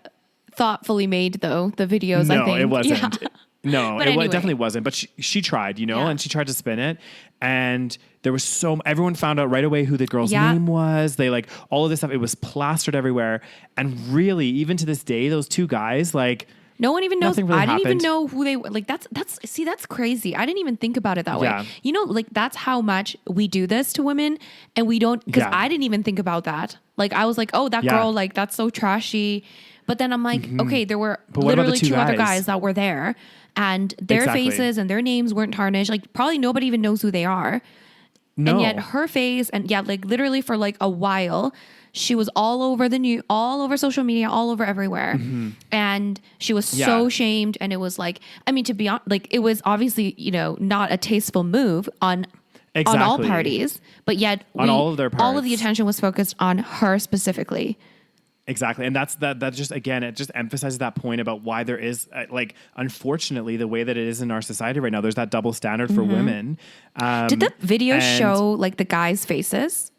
thoughtfully made though, the videos, I think. No, it wasn't. Yeah. No, Anyway. It definitely wasn't. But she tried, and she tried to spin it. And there was everyone found out right away who the girl's name was. They like all of this stuff. It was plastered everywhere. And really, even to this day, those 2 guys, like, no one even knows. Really I didn't even happened. know who they were. Like that's crazy. I didn't even think about it that way. Like that's how much we do this to women and we don't, because I didn't even think about that. Like I was like, oh, that girl, like that's so trashy. But then I'm like, okay, there were literally 2 other guys that were there and their faces and their names weren't tarnished. Like probably nobody even knows who they are. No. And yet her face and like literally for like a while, she was all over the news, all over social media, all over everywhere. Mm-hmm. And she was so shamed. And it was like, I mean, to be honest, like it was obviously, not a tasteful move on all parties, but yet on all of their parts, all of the attention was focused on her specifically. Exactly. And that just, again, it just emphasizes that point about why there is like, unfortunately, the way that it is in our society right now, there's that double standard for women. Did the video show like the guys' faces?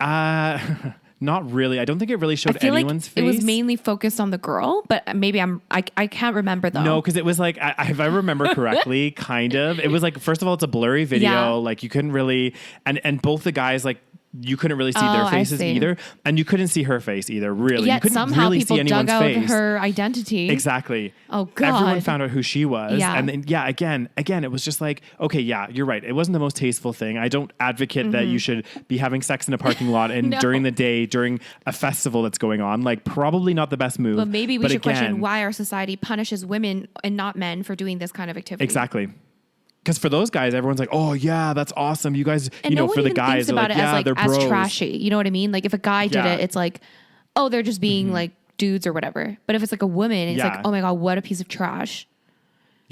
Not really. I don't think it really showed anyone's face. It was mainly focused on the girl, but maybe I can't remember though. No, because it was like, if I remember correctly, kind of, it was like, first of all, it's a blurry video. Like you couldn't really, and both the guys like, you couldn't really see their faces either. And you couldn't see her face either, really. Yet you couldn't somehow really people see anyone's dug out face. her identity. Exactly. Oh, God. Everyone found out who she was. Yeah. And then, again, it was just like, okay, yeah, you're right. It wasn't the most tasteful thing. I don't advocate that you should be having sex in a parking lot and during the day, during a festival that's going on. Like, probably not the best move. But maybe we should question why our society punishes women and not men for doing this kind of activity. Exactly. Because for those guys, everyone's like, "Oh yeah, that's awesome." You guys, and no one for the even guys, thinks about like, it as like they're bros. as trashy. You know what I mean? Like if a guy did it, it's like, oh, they're just being like dudes or whatever. But if it's like a woman, it's like, oh my God, what a piece of trash.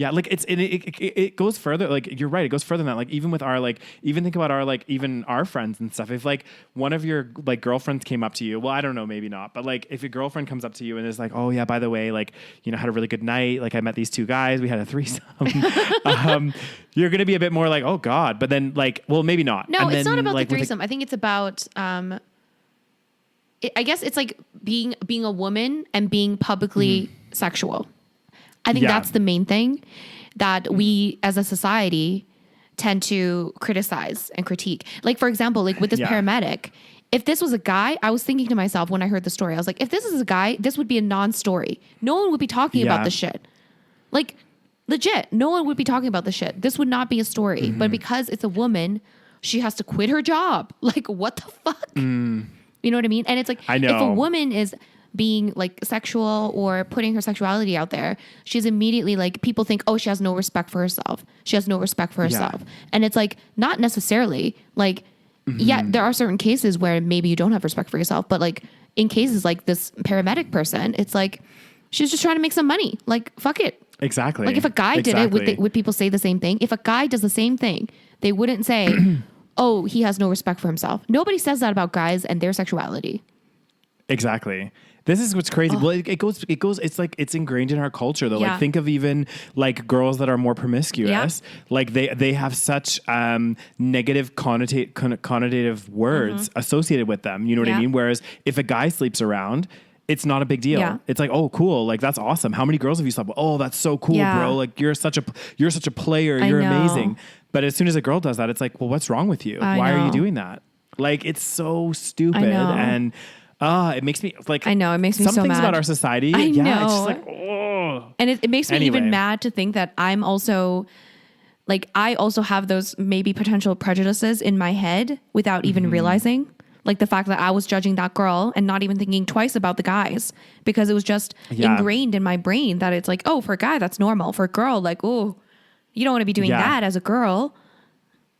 Yeah, like it goes further. Like you're right, it goes further than that. Like even with our even think about our even our friends and stuff. If like one of your like girlfriends came up to you, well, I don't know, maybe not, but like if your girlfriend comes up to you and is like, oh yeah, by the way, like had a really good night. Like I met these 2 guys, we had a threesome. You're gonna be a bit more like, oh God, but then like, well, maybe not. No, and it's then, not about like, the threesome. I think it's about. I guess it's like being a woman and being publicly sexual. I think that's the main thing that we as a society tend to criticize and critique. Like, for example, like with this paramedic, if this was a guy, I was thinking to myself when I heard the story, I was like, if this is a guy, this would be a non-story. No one would be talking about this shit. Like, legit, no one would be talking about this shit. This would not be a story. But because it's a woman, she has to quit her job. Like, what the fuck? You know what I mean? And it's like, I know. if a woman is being like sexual or putting her sexuality out there, she's immediately like, people think, oh, she has no respect for herself. She has no respect for herself. And it's like, not necessarily. Like, yeah, there are certain cases where maybe you don't have respect for yourself, but like in cases like this paramedic person, it's like, she's just trying to make some money. Like, fuck it. Exactly. Like if a guy did it, would people say the same thing? If a guy does the same thing, they wouldn't say, oh, he has no respect for himself. Nobody says that about guys and their sexuality. Exactly. This is what's crazy. Well, it goes, it's like, it's ingrained in our culture though. Like think of even like girls that are more promiscuous, like they have such negative connotative words associated with them. You know what I mean? Whereas if a guy sleeps around, it's not a big deal. Yeah. It's like, oh, cool. Like, that's awesome. How many girls have you slept with? Oh, that's so cool, bro. Like, you're such a player. You're amazing. But as soon as a girl does that, it's like, well, what's wrong with you? Why are you doing that? Like, it's so stupid. And it makes me like, I know, it makes me so mad. Some things about our society. I know. It's just like, oh. And it makes me even mad to think that I'm also like, I also have those maybe potential prejudices in my head without even realizing. Like the fact that I was judging that girl and not even thinking twice about the guys because it was just ingrained in my brain that it's like, oh, for a guy, that's normal. For a girl, like, oh, you don't want to be doing that as a girl.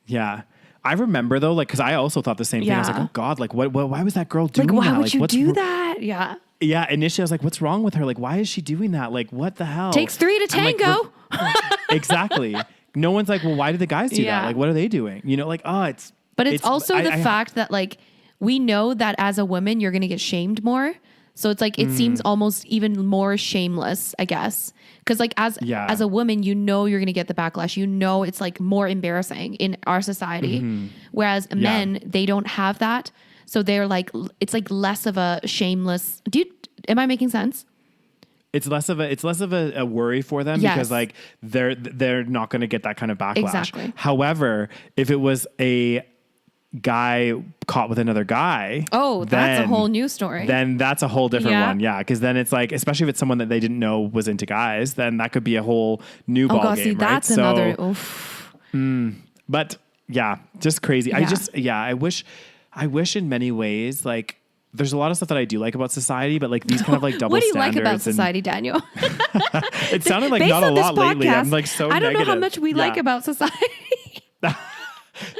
Yeah. I remember though, like, cause I also thought the same thing. I was like, oh God, like why was that girl doing that? Like, why would you do that? Yeah. Yeah. Initially I was like, what's wrong with her? Like, why is she doing that? Like, what the hell? Takes 3 to tango. Like, exactly. No one's like, well, why do the guys do that? Like, what are they doing? You know, like, oh, But it's also the fact that like we know that as a woman you're going to get shamed more. So it's like it seems almost even more shameless, I guess. Cuz like as a woman, you know you're going to get the backlash. You know it's like more embarrassing in our society. Whereas men, they don't have that. So they're like it's like less of a shameless. Am I making sense? It's less of a worry for them because like they're not going to get that kind of backlash. Exactly. However, if it was a guy caught with another guy, that's a whole new story. Then that's a whole different one. Yeah, because then it's like, especially if it's someone that they didn't know was into guys, then that could be a whole new ball game. See, that's right? another. But yeah, just crazy. Yeah. I wish in many ways like. There's a lot of stuff that I do like about society, but like these kind of like double standards. What do you like about society, Daniel? It sounded like not a lot lately. I'm like so I don't negative. know how much we like about society.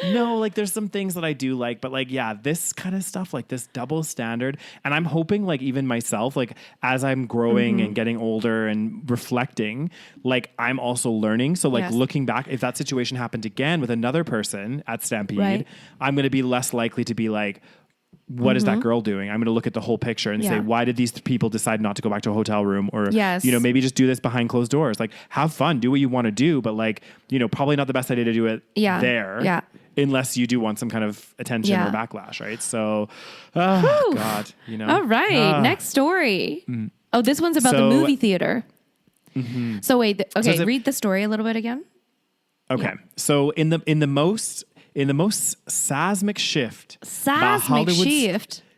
No, like there's some things that I do like, but like, yeah, this kind of stuff, like this double standard. And I'm hoping like even myself, like as I'm growing and getting older and reflecting, like I'm also learning. So like looking back, if that situation happened again with another person at Stampede, I'm going to be less likely to be like, what is that girl doing? I'm going to look at the whole picture and say, why did these people decide not to go back to a hotel room? Or, you know, maybe just do this behind closed doors. Like have fun, do what you want to do. But like, you know, probably not the best idea to do it there. Yeah. Unless you do want some kind of attention or backlash, right? So, God, you know. All right. Next story. Oh, this one's about the movie theater. So wait, read the story a little bit again. Okay. Yeah. So in the most seismic shift.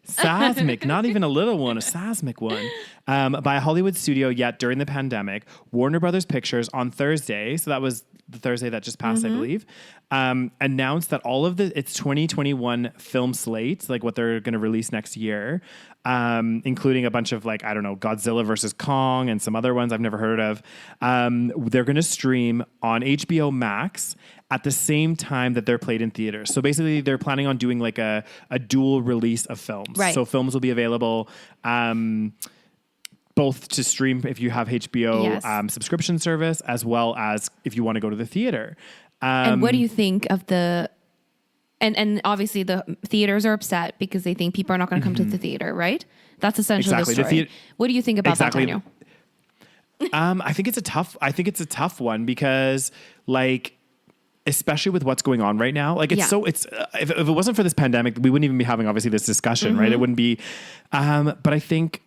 Seismic, not even a little one, a seismic one, by a Hollywood studio yet during the pandemic, Warner Brothers Pictures on Thursday, so that was the Thursday that just passed, I believe, announced that all of its 2021 film slates, like what they're going to release next year, including a bunch of like, I don't know, Godzilla versus Kong and some other ones I've never heard of, they're going to stream on HBO Max at the same time that they're played in theaters. So basically they're planning on doing like a dual release of films. Right. So films will be available both to stream if you have HBO subscription service, as well as if you want to go to the theater. And what do you think of the... And obviously the theaters are upset because they think people are not going to come to the theater, right? That's essentially the story. What do you think about that, Daniel? I think it's a tough one because like... especially with what's going on right now. Like if it wasn't for this pandemic, we wouldn't even be having obviously this discussion, right? It wouldn't be, but I think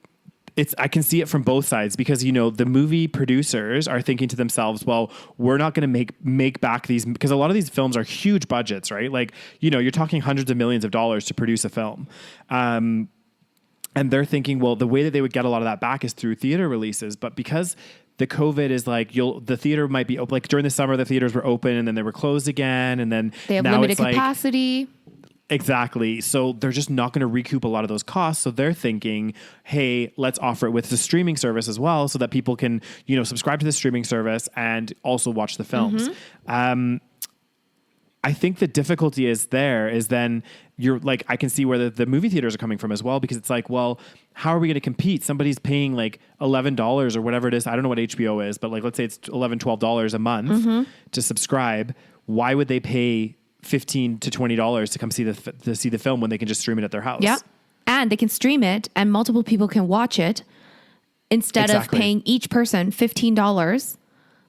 I can see it from both sides because, you know, the movie producers are thinking to themselves, well, we're not going to make back these, because a lot of these films are huge budgets, right? Like, you know, you're talking hundreds of millions of dollars to produce a film. And they're thinking, well, the way that they would get a lot of that back is through theater releases. But because the COVID is like, the theater might be open. Like during the summer, the theaters were open and then they were closed again. And then they have limited capacity. Exactly. So they're just not going to recoup a lot of those costs. So they're thinking, hey, let's offer it with the streaming service as well so that people can, you know, subscribe to the streaming service and also watch the films. I think the difficulty is then you're like, I can see where the movie theaters are coming from as well, because it's like, well, how are we going to compete? Somebody's paying like $11 or whatever it is. I don't know what HBO is, but like, let's say it's $11, $12 a month to subscribe. Why would they pay $15 to $20 to come see the film when they can just stream it at their house? Yeah. And they can stream it and multiple people can watch it instead of paying each person $15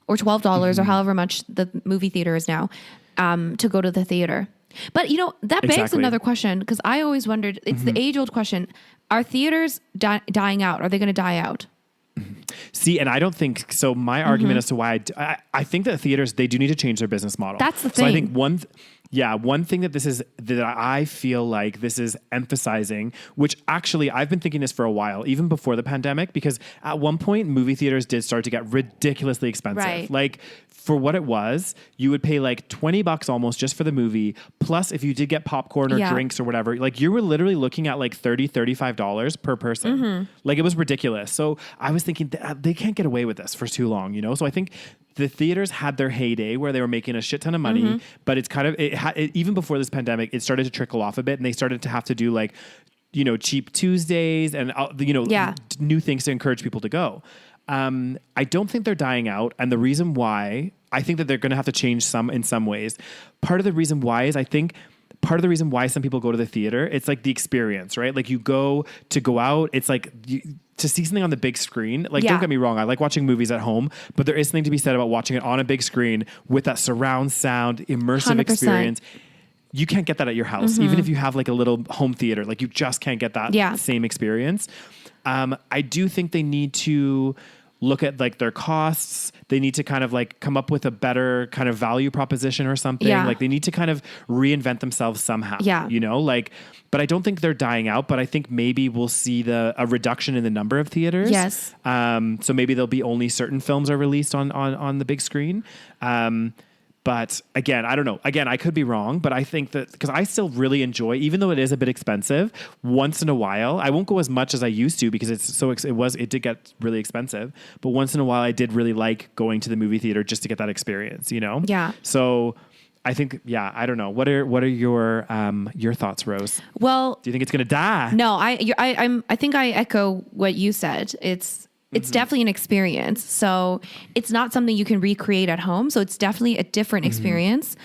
or $12 or however much the movie theater is now. To go to the theater. But, you know, that begs another question, because I always wondered, it's the age-old question, are theaters dying out? Are they going to die out? See, and I don't think so. My argument as to why I think that theaters, they do need to change their business model. That's the thing. So I think one thing that I feel like this is emphasizing, which actually I've been thinking this for a while, even before the pandemic, because at one point movie theaters did start to get ridiculously expensive. Right. Like for what it was, you would pay like $20 almost just for the movie. Plus if you did get popcorn or drinks or whatever, like you were literally looking at like $30, $35 per person. Like it was ridiculous. So I was thinking they can't get away with this for too long, you know? So I think the theaters had their heyday where they were making a shit ton of money, but it's kind of, even before this pandemic, it started to trickle off a bit, and they started to have to do like, you know, cheap Tuesdays and, you know, new things to encourage people to go. I don't think they're dying out. And the reason why, I think that they're going to have to change in some ways. Part of the reason why is I think part of the reason why some people go to the theater, it's like the experience, right? Like you go out, it's like to see something on the big screen. Like, don't get me wrong, I like watching movies at home, but there is something to be said about watching it on a big screen with that surround sound, immersive 100%. experience. You can't get that at your house, even if you have like a little home theater. Like you just can't get that same experience. I do think they need to look at like their costs. They need to kind of like come up with a better kind of value proposition or something. Like they need to kind of reinvent themselves somehow, you know, like, but I don't think they're dying out, but I think maybe we'll see a reduction in the number of theaters. Yes. So maybe there'll be only certain films are released on the big screen. But again, I don't know. Again, I could be wrong, but I think that because I still really enjoy, even though it is a bit expensive, once in a while, I won't go as much as I used to because it did get really expensive. But once in a while, I did really like going to the movie theater just to get that experience, you know? Yeah. So I think, I don't know. What are your thoughts, Rose? Well, do you think it's going to die? No, I think I echo what you said. It's definitely an experience. So it's not something you can recreate at home. So it's definitely a different experience.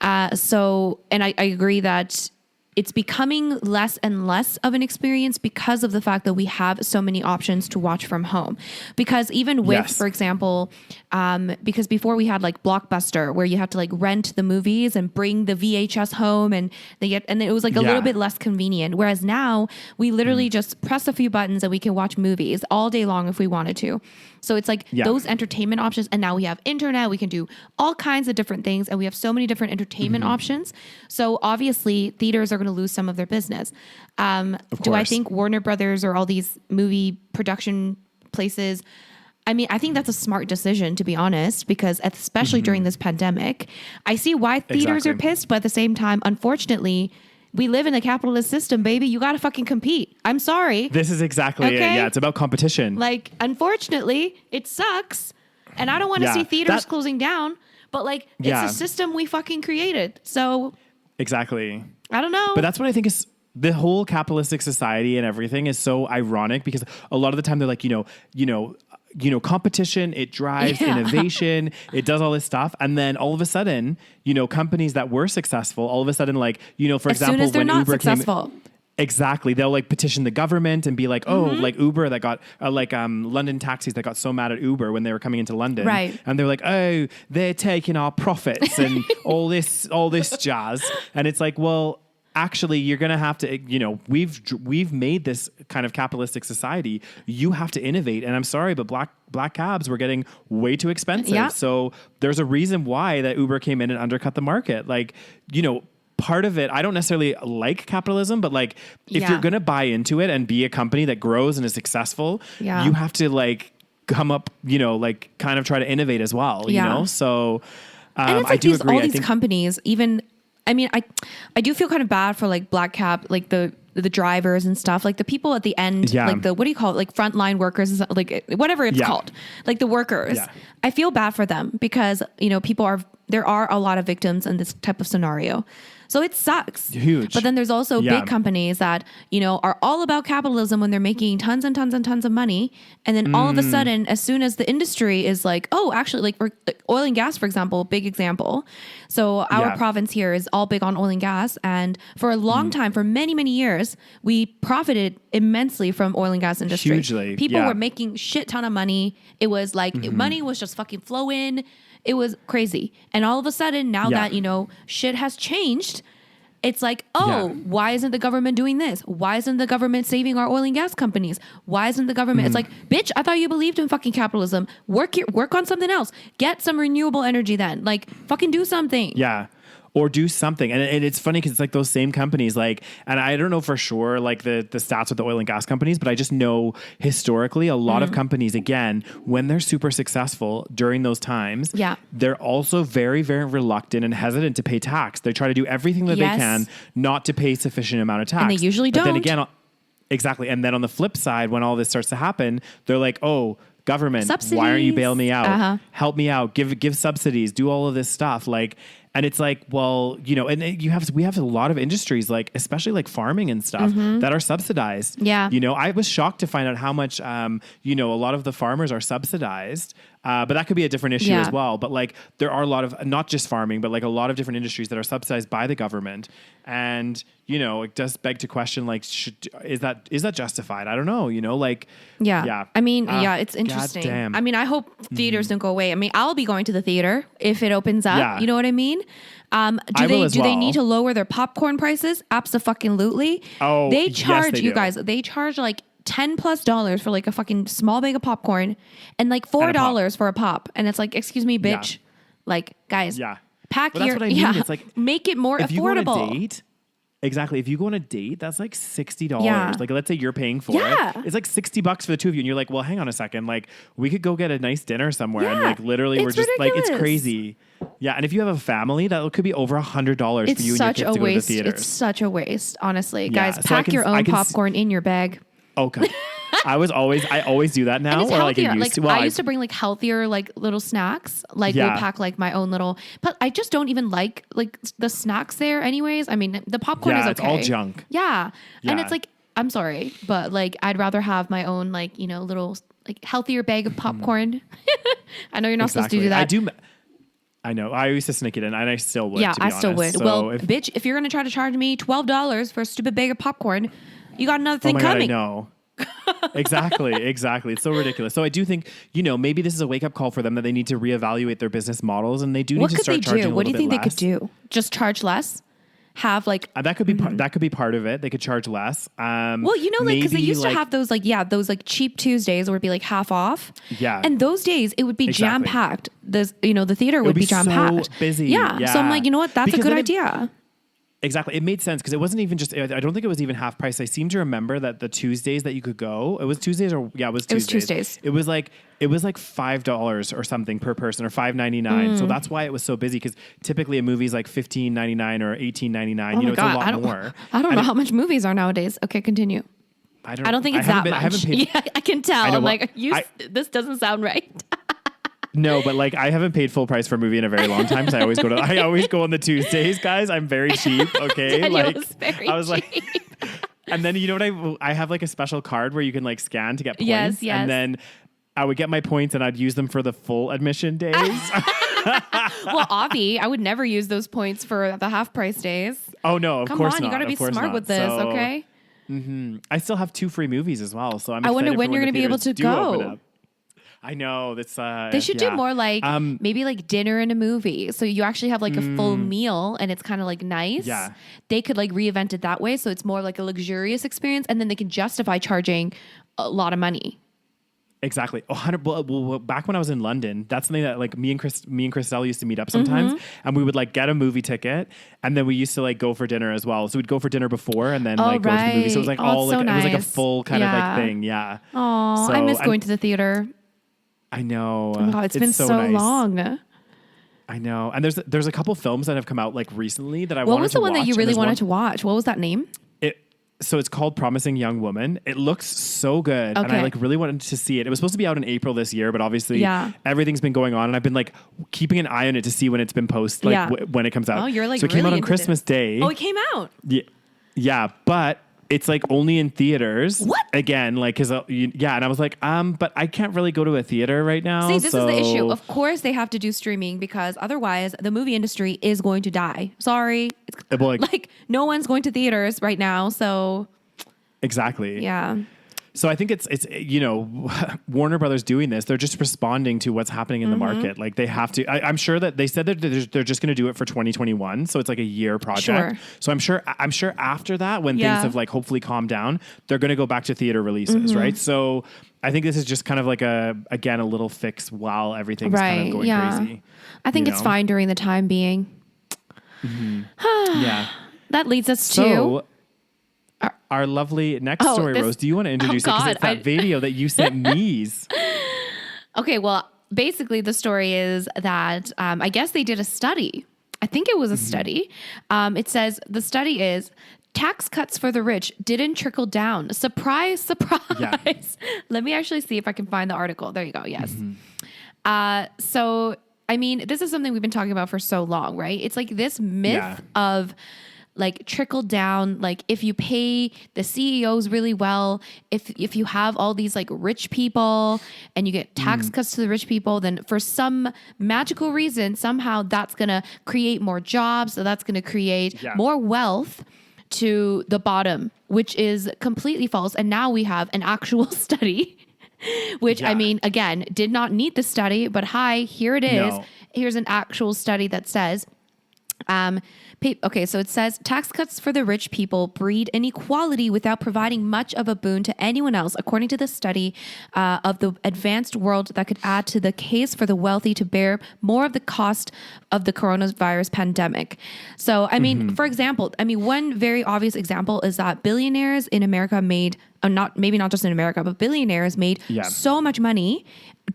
And I agree that it's becoming less and less of an experience because of the fact that we have so many options to watch from home. Because even with, for example, because before we had like Blockbuster where you had to like rent the movies and bring the VHS home and it was like a little bit less convenient. Whereas now we literally just press a few buttons and we can watch movies all day long if we wanted to. So it's like those entertainment options. And now we have internet, we can do all kinds of different things. And we have so many different entertainment options. So obviously theaters are going to lose some of their business. Do I think Warner Brothers or all these movie production places, I mean, I think that's a smart decision, to be honest, because especially during this pandemic, I see why theaters are pissed. But at the same time, unfortunately, we live in a capitalist system, baby. You got to fucking compete. I'm sorry. This is exactly it. Yeah, it's about competition. Like, unfortunately, it sucks. And I don't want to see theaters closing down. But, like, it's a system we fucking created. So. Exactly. I don't know. But that's what I think is the whole capitalistic society and everything is so ironic because a lot of the time they're like, competition, it drives innovation, it does all this stuff. And then all of a sudden, companies that were successful, all of a sudden, like, for example, as soon as they're when not Uber successful. Exactly. They'll like petition the government and be like, like Uber that got London taxis that got so mad at Uber when they were coming into London. Right. And they're like, oh, they're taking our profits and all this jazz. And it's like, well, actually, you're going to have to, we've made this kind of capitalistic society. You have to innovate. And I'm sorry, but black cabs were getting way too expensive. Yeah. So there's a reason why that Uber came in and undercut the market. Like, part of it, I don't necessarily like capitalism, but like if you're going to buy into it and be a company that grows and is successful, you have to like come up, like kind of try to innovate as well, you know? So and it's like I do agree. All these companies, even, I mean, I do feel kind of bad for like black cab, like the drivers and stuff, like the people at the end, like the, what do you call it? Like frontline workers, like whatever it's called, like the workers. Yeah. I feel bad for them because, there are a lot of victims in this type of scenario. So it sucks. Huge. But then there's also big companies that, are all about capitalism when they're making tons and tons and tons of money. And then all of a sudden, as soon as the industry is like, oh, actually, like for oil and gas, for example, big example. So our province here is all big on oil and gas. And for a long time, for many, many years, we profited immensely from oil and gas industry. Hugely. People were making shit ton of money. It was like money was just fucking flowing. It was crazy. And all of a sudden, now that, shit has changed, it's like, why isn't the government doing this? Why isn't the government saving our oil and gas companies? Why isn't the government? It's like, bitch, I thought you believed in fucking capitalism. Work on something else. Get some renewable energy then. Like, fucking do something. Yeah. Or do something. And it's funny because it's like those same companies, like, and I don't know for sure, like the stats with the oil and gas companies, but I just know historically a lot of companies, again, when they're super successful during those times, they're also very, very reluctant and hesitant to pay tax. They try to do everything that they can not to pay sufficient amount of tax. And they usually don't. Then again, exactly. And then on the flip side, when all this starts to happen, they're like, oh, government, subsidies. Why aren't you bailing me out? Help me out. Give subsidies. Do all of this stuff. Like, and it's like, well, and we have a lot of industries, like especially like farming and stuff that are subsidized. Yeah. I was shocked to find out how much, a lot of the farmers are subsidized But that could be a different issue as well. But like there are a lot of, not just farming, but like a lot of different industries that are subsidized by the government. And, you know, it does beg to question, like, is that justified? I don't know, you know, like, yeah. I mean, it's interesting. Goddamn. I mean, I hope theaters don't go away. I mean, I'll be going to the theater if it opens up. Yeah. You know what I mean? Do they need to lower their popcorn prices? Abso-fucking-lutely. Oh, they charge yes, you guys. They charge like $10+ for like a fucking small bag of popcorn and like $4 for a pop. And it's like, excuse me, bitch. Yeah. Like, guys, pack that's your, what I mean. It's like, make it more affordable. You go on a date, exactly. If you go on a date, that's like $60. Yeah. Like, let's say you're paying for it. It's like $60 for the two of you. And you're like, well, hang on a second. Like, we could go get a nice dinner somewhere. And like, literally, we're just ridiculous. Like, it's crazy. Yeah. And if you have a family, that could be over $100 for you and your kids to go to the theater. It's such a waste, honestly. Guys, pack your own popcorn in your bag. Okay. I always do that now. And it's healthier. I used to bring like healthier, like little snacks. Like we'll pack like my own little, but I just don't even like the snacks there anyways. I mean, the popcorn is okay. It's all junk. Yeah. And it's like, I'm sorry, but like, I'd rather have my own, like, you know, little like healthier bag of popcorn. I know you're not supposed to do that. I know. I used to sneak it in, and I still would. Yeah, to be I still honest. would. So well, bitch, if you're going to try to charge me $12 for a stupid bag of popcorn, you got another thing coming. God, I know. Exactly. It's so ridiculous. So I do think, you know, maybe this is a wake-up call for them that they need to reevaluate their business models, and they do need to start charging a little bit less. What do you think they could do? Just charge less? Have like that could be that could be part of it. They could charge less. Well, you know, like because they used to have those like cheap Tuesdays where it'd be like half off. Yeah, and those days it would be jam packed. The theater would be jam packed. So busy. Yeah, so I'm like, you know what? That's a good idea. Exactly. It made sense because it wasn't even just, I don't think it was even half price. I seem to remember that the Tuesdays that you could go, it was Tuesdays. It was Tuesdays. It was like $5 or something per person, or $5.99. So that's why it was so busy, because typically a movie's like $15.99 or $18.99. Oh, you know, it's a lot more. I don't know how much movies are nowadays. Okay, continue. I don't think it's that much. I haven't paid. Yeah, I can tell. I'm like, this doesn't sound right. No, but like I haven't paid full price for a movie in a very long time, because I always go on the Tuesdays, guys. I'm very cheap. Okay, I was like, and then you know what I have like a special card where you can like scan to get points. Yes. And then I would get my points and I'd use them for the full admission days. Well, Avi, I would never use those points for the half price days. Oh no, of course not. You got to be smart with this, okay? Mm-hmm. I still have 2 free movies as well, so I wonder when you're going to be able to go. I know that's. They should do more like maybe like dinner and a movie, so you actually have like a full meal and it's kind of like nice. Yeah, they could like reinvent it that way, so it's more like a luxurious experience, and then they can justify charging a lot of money. Exactly. Well, back when I was in London, that's something that like me and Christelle used to meet up sometimes, and we would like get a movie ticket, and then we used to like go for dinner as well. So we'd go for dinner before, and then go to the movie. So it was like it was like a full kind of like thing. Yeah. Oh, so, I miss going to the theater. I know. Oh God, it's been so nice. Long. I know. And there's a couple films that have come out like recently that I wanted to watch. What was the one that you really wanted to watch? What was that name? So it's called Promising Young Woman. It looks so good. Okay. And I like really wanted to see it. It was supposed to be out in April this year, but obviously everything's been going on. And I've been like keeping an eye on it to see when it's been posted, like when it comes out. Oh, you're like so it came out on Christmas Day. Oh, it came out. Yeah. But it's like only in theaters. What? Again, like, and I was like, but I can't really go to a theater right now. See, this is the issue. Of course they have to do streaming, because otherwise the movie industry is going to die. Sorry. Like no one's going to theaters right now. So. Exactly. Yeah. So I think it's Warner Brothers doing this. They're just responding to what's happening in the market. Like they have to. I'm sure that they said that they're just going to do it for 2021. So it's like a year project. Sure. So I'm sure after that, when things have like hopefully calmed down, they're going to go back to theater releases, right? So I think this is just kind of like a little fix while everything's kind of going crazy. I think it's fine during the time being. Yeah. That leads us to. Our lovely next story, Rose. Do you want to introduce it? Because it's that video that you sent me. Okay, well, basically the story is that I guess they did a study. I think it was a study. It says the study is tax cuts for the rich didn't trickle down. Surprise, surprise. Yeah. Let me actually see if I can find the article. There you go. Yes. So, I mean, this is something we've been talking about for so long, right? It's like this myth of like trickle down. Like if you pay the CEOs really well, if you have all these like rich people and you get tax cuts to the rich people, then for some magical reason, somehow that's going to create more jobs. So that's going to create more wealth to the bottom, which is completely false. And now we have an actual study, which I mean, again, did not need the study, but here it is. No. Here's an actual study that says, okay, so it says tax cuts for the rich people breed inequality without providing much of a boon to anyone else, according to the study of the advanced world that could add to the case for the wealthy to bear more of the cost of the coronavirus pandemic. So, I mean, for example, one very obvious example is that billionaires in America made, maybe not just in America, but billionaires made so much money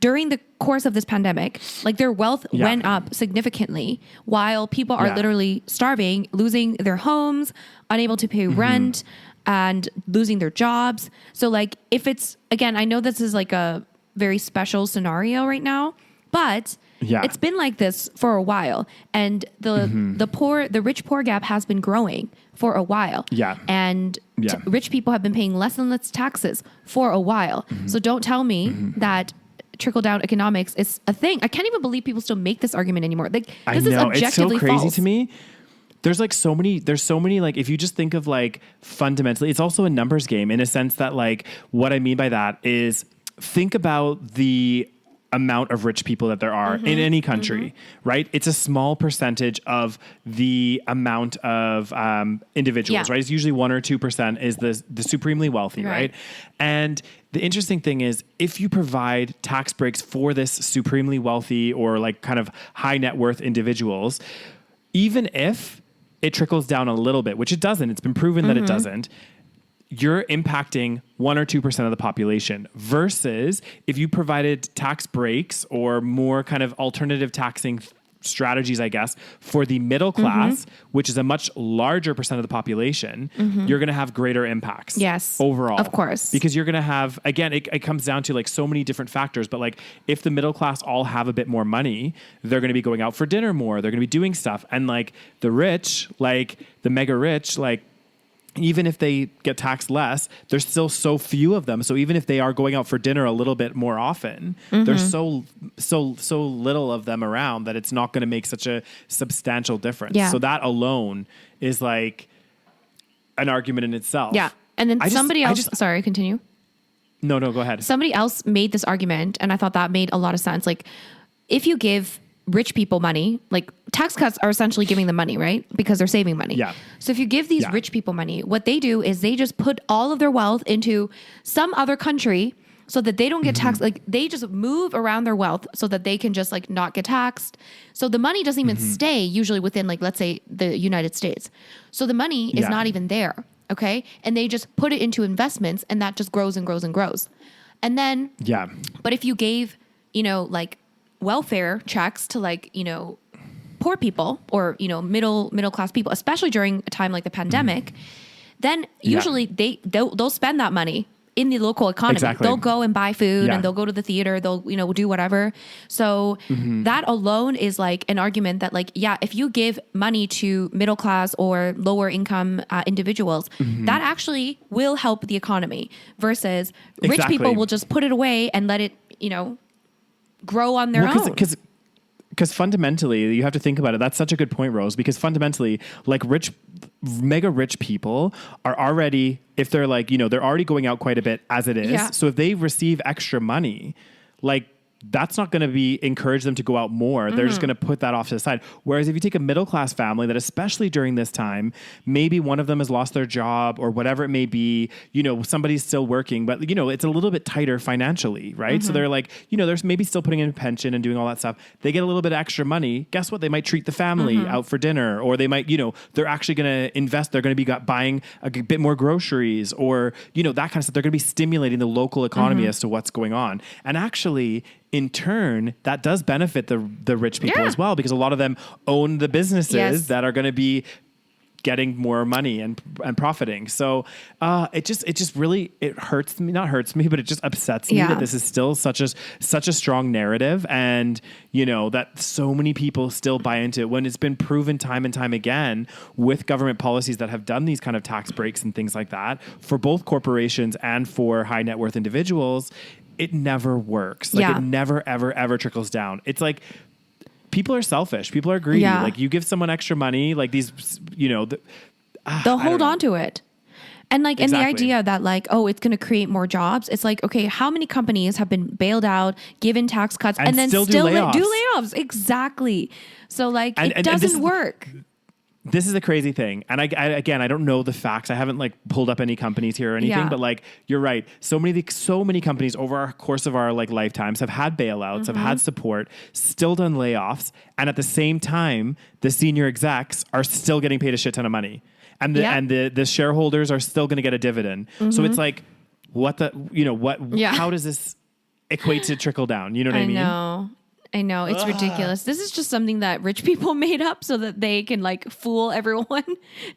during the course of this pandemic. Like their wealth went up significantly while people are literally starving, losing their homes, unable to pay rent, and losing their jobs. So like if it's, again, I know this is like a very special scenario right now, but it's been like this for a while. And the rich poor gap has been growing for a while. And rich people have been paying less and less taxes for a while. So don't tell me that trickle-down economics is a thing. I can't even believe people still make this argument anymore. Like this is objectively it's so crazy false to me. There's so many, like, if you just think of like fundamentally, it's also a numbers game in a sense that like, what I mean by that is think about the amount of rich people that there are in any country, right? It's a small percentage of the amount of individuals, right? It's usually 1 or 2% is the supremely wealthy, right? And the interesting thing is if you provide tax breaks for this supremely wealthy or like kind of high net worth individuals, even if it trickles down a little bit, which it doesn't, it's been proven that it doesn't, you're impacting 1 or 2% of the population versus if you provided tax breaks or more kind of alternative taxing strategies, I guess, for the middle class, which is a much larger percent of the population, you're going to have greater impacts. Yes. Overall. Of course. Because you're going to have, again, it comes down to like so many different factors, but like if the middle class all have a bit more money, they're going to be going out for dinner more. They're going to be doing stuff. And like the rich, like the mega rich, like even if they get taxed less, there's still so few of them. So even if they are going out for dinner a little bit more often, there's so little of them around that it's not going to make such a substantial difference. So that alone is like an argument in itself. Yeah. And then sorry, continue. No, go ahead. Somebody else made this argument, and I thought that made a lot of sense. Like if you give rich people money, like tax cuts are essentially giving them money, right? Because they're saving money. So if you give these rich people money, what they do is they just put all of their wealth into some other country so that they don't get taxed. Like they just move around their wealth so that they can just like not get taxed. So the money doesn't even stay usually within like, let's say the United States. So the money is not even there. Okay. And they just put it into investments and that just grows and grows and grows. And then, but if you gave, like welfare checks to like, poor people or, middle class people, especially during a time like the pandemic, then usually they'll spend that money in the local economy. They'll go and buy food and they'll go to the theater. They'll, do whatever. So that alone is like an argument that like, if you give money to middle class or lower income individuals, that actually will help the economy versus rich people will just put it away and let it, grow on their own. Because fundamentally, you have to think about it. That's such a good point, Rose, because fundamentally, like mega rich people are already, if they're like, they're already going out quite a bit as it is. So if they receive extra money, like that's not going to encourage them to go out more. They're just going to put that off to the side. Whereas if you take a middle class family that, especially during this time, maybe one of them has lost their job or whatever it may be, somebody's still working, but it's a little bit tighter financially, right? So they're like, they're maybe still putting in a pension and doing all that stuff. They get a little bit of extra money. Guess what? They might treat the family out for dinner, or they might, they're actually going to invest. They're going to be buying a bit more groceries or, that kind of stuff. They're going to be stimulating the local economy as to what's going on. And actually, in turn, that does benefit the rich people as well, because a lot of them own the businesses that are going to be getting more money and profiting. So it just really, it hurts me, not hurts me, but it just upsets me that this is still such a strong narrative, and that so many people still buy into it when it's been proven time and time again with government policies that have done these kind of tax breaks and things like that for both corporations and for high net worth individuals. It never works. It never, ever, ever trickles down. It's like people are selfish. People are greedy. Yeah. Like you give someone extra money, like these, they'll hold on to it. And like, and the idea that like, oh, it's going to create more jobs. It's like, okay, how many companies have been bailed out, given tax cuts, and then still do layoffs? Exactly. So like, it doesn't work. This is a crazy thing. And I don't know the facts. I haven't like pulled up any companies here or anything, but like, you're right. So many companies over our course of our like lifetimes have had bailouts, have had support, still done layoffs. And at the same time, the senior execs are still getting paid a shit ton of money. And the shareholders are still going to get a dividend. So it's like, how does this equate to trickle down? You know what I mean? I know. It's ridiculous. This is just something that rich people made up so that they can like fool everyone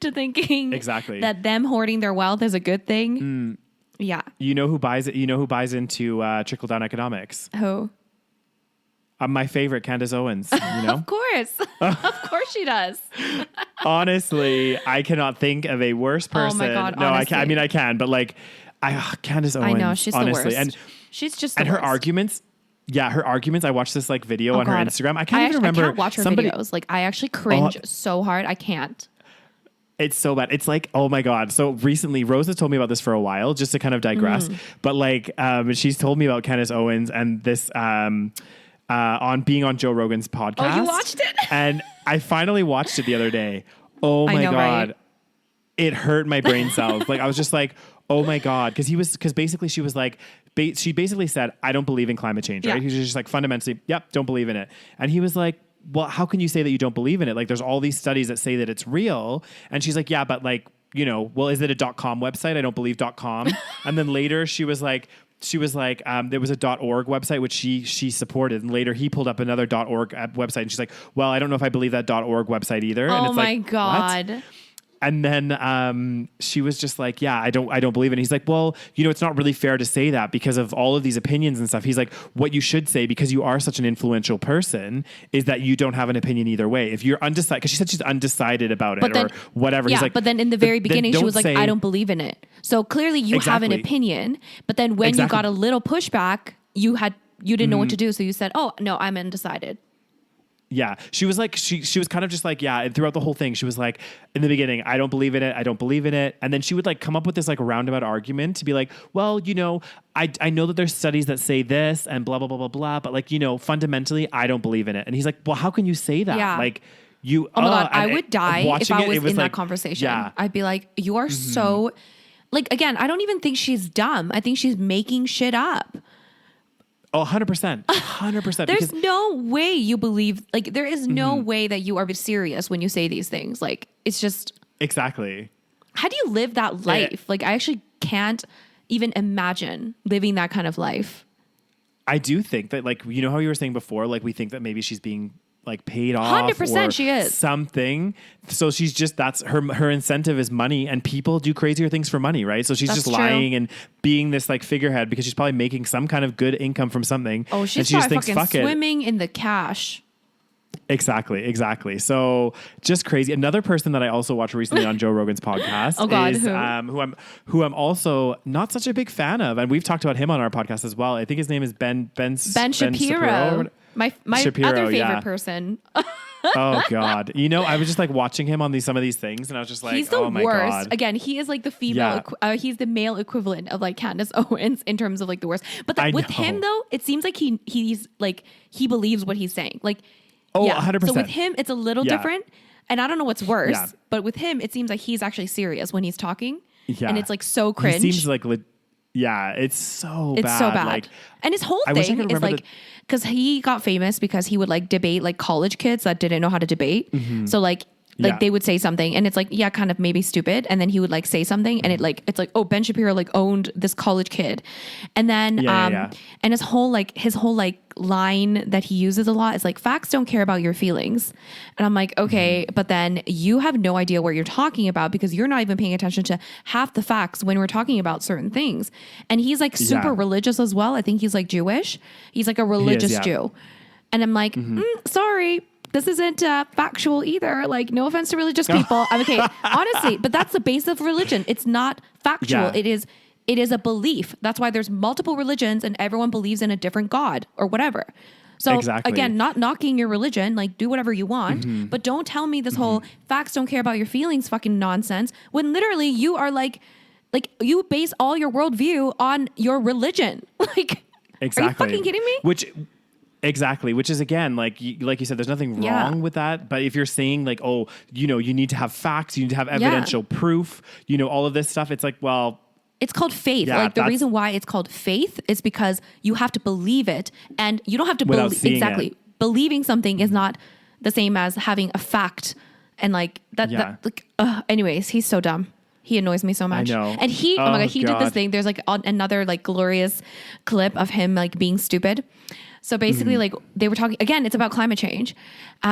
to thinking that them hoarding their wealth is a good thing. Yeah. You know who buys it? You know who buys into trickle-down economics? Who? My favorite, Candace Owens. Of course. Of course she does. Honestly, I cannot think of a worse person. Oh my God, no, honestly. I mean, I can, but like, Candace Owens. I know, she's honestly. the worst. And she's just the and her worst. arguments. Yeah, her arguments. I watched this like video on her Instagram. I can't even remember. I can't watch her videos. Like I actually cringe so hard. I can't. It's so bad. It's like, oh my God. So recently, Rose has told me about this for a while, just to kind of digress. But like, she's told me about Candace Owens and this on being on Joe Rogan's podcast. Oh, you watched it? And I finally watched it the other day. Oh my God. Right? It hurt my brain cells. Like I was just like, oh my God. Because basically she was like, she basically said, I don't believe in climate change, right? He was just like fundamentally, don't believe in it. And he was like, well, how can you say that you don't believe in it? Like there's all these studies that say that it's real. And she's like, yeah, but like, well, is it a .com website? I don't believe .com. And then later she was like, there was a .org website, which she supported. And later he pulled up another .org website. And she's like, well, I don't know if I believe that .org website either. And it's my God. What? And then she was just like, yeah, I don't believe it. And he's like, well, it's not really fair to say that because of all of these opinions and stuff. He's like, what you should say, because you are such an influential person, is that you don't have an opinion either way. If you're undecided, because she said she's undecided about it or whatever. Yeah, he's like, but then in the very beginning, she was like, I don't believe in it. So clearly you have an opinion. But then when you got a little pushback, you didn't know what to do. So you said, oh, no, I'm undecided. Yeah, she was like, she was kind of just like, yeah, and throughout the whole thing, she was like, in the beginning, I don't believe in it. I don't believe in it. And then she would like come up with this like roundabout argument to be like, well, I know that there's studies that say this and blah, blah, blah, blah, blah. But like, fundamentally, I don't believe in it. And he's like, well, how can you say that? Yeah. Like you, oh my God, I would die if I was in that conversation. Yeah. I'd be like, you are so, like, again, I don't even think she's dumb. I think she's making shit up. Oh, 100%. 100%. There's no way you believe, like, there is no way that you are serious when you say these things. Like, it's just. Exactly. How do you live that life? Like, I actually can't even imagine living that kind of life. I do think that, like, how you were saying before, like, we think that maybe she's being like paid off 100% she is something. So she's just, that's her incentive is money, and people do crazier things for money, right? So she's just lying and being this like figurehead because she's probably making some kind of good income from something. Oh, she's and she just thinks, fucking swimming in the cash. Exactly. So just crazy. Another person that I also watched recently on Joe Rogan's podcast is who I'm also not such a big fan of, and we've talked about him on our podcast as well. I think his name is Ben Shapiro. My Shapiro, other favorite person. Oh God. I was just like watching him on some of these things, and I was just like, he's the oh my worst. God. Again, he is like the female, he's the male equivalent of like Candace Owens in terms of like the worst. But with him though, it seems like he's like, he believes what he's saying. Like, 100%. So with him, it's a little different. And I don't know what's worse, but with him, it seems like he's actually serious when he's talking. Yeah. And it's like so cringe. He seems like, it's so bad. It's so bad. Like, and his whole thing is like, because he got famous because he would like debate like college kids that didn't know how to debate. So like like they would say something and it's like, yeah, kind of maybe stupid. And then he would like say something and it's like, oh, Ben Shapiro like owned this college kid. And then, and his whole line that he uses a lot is like, facts don't care about your feelings. And I'm like, okay, but then you have no idea what you're talking about because you're not even paying attention to half the facts when we're talking about certain things. And he's like super religious as well. I think he's like Jewish. He's like a religious Jew. And I'm like, sorry, this isn't factual either. Like, no offense to religious people. I'm okay, honestly, but that's the base of religion. It's not factual. It is a belief. That's why there's multiple religions and everyone believes in a different God or whatever. So again, not knocking your religion, like do whatever you want, but don't tell me this whole facts don't care about your feelings fucking nonsense when literally you are like you base all your worldview on your religion. Like, are you fucking kidding me? Which is again, like you said, there's nothing wrong with that. But if you're saying like, oh, you need to have facts, you need to have evidential proof, all of this stuff, it's like, well, it's called faith. Like the reason why it's called faith is because you have to believe it and you don't have to believe exactly. Believing something is not the same as having a fact and like that. Anyways, he's so dumb. He annoys me so much. I know. And he did this thing. There's like another like glorious clip of him like being stupid. So basically, like they were talking again, it's about climate change.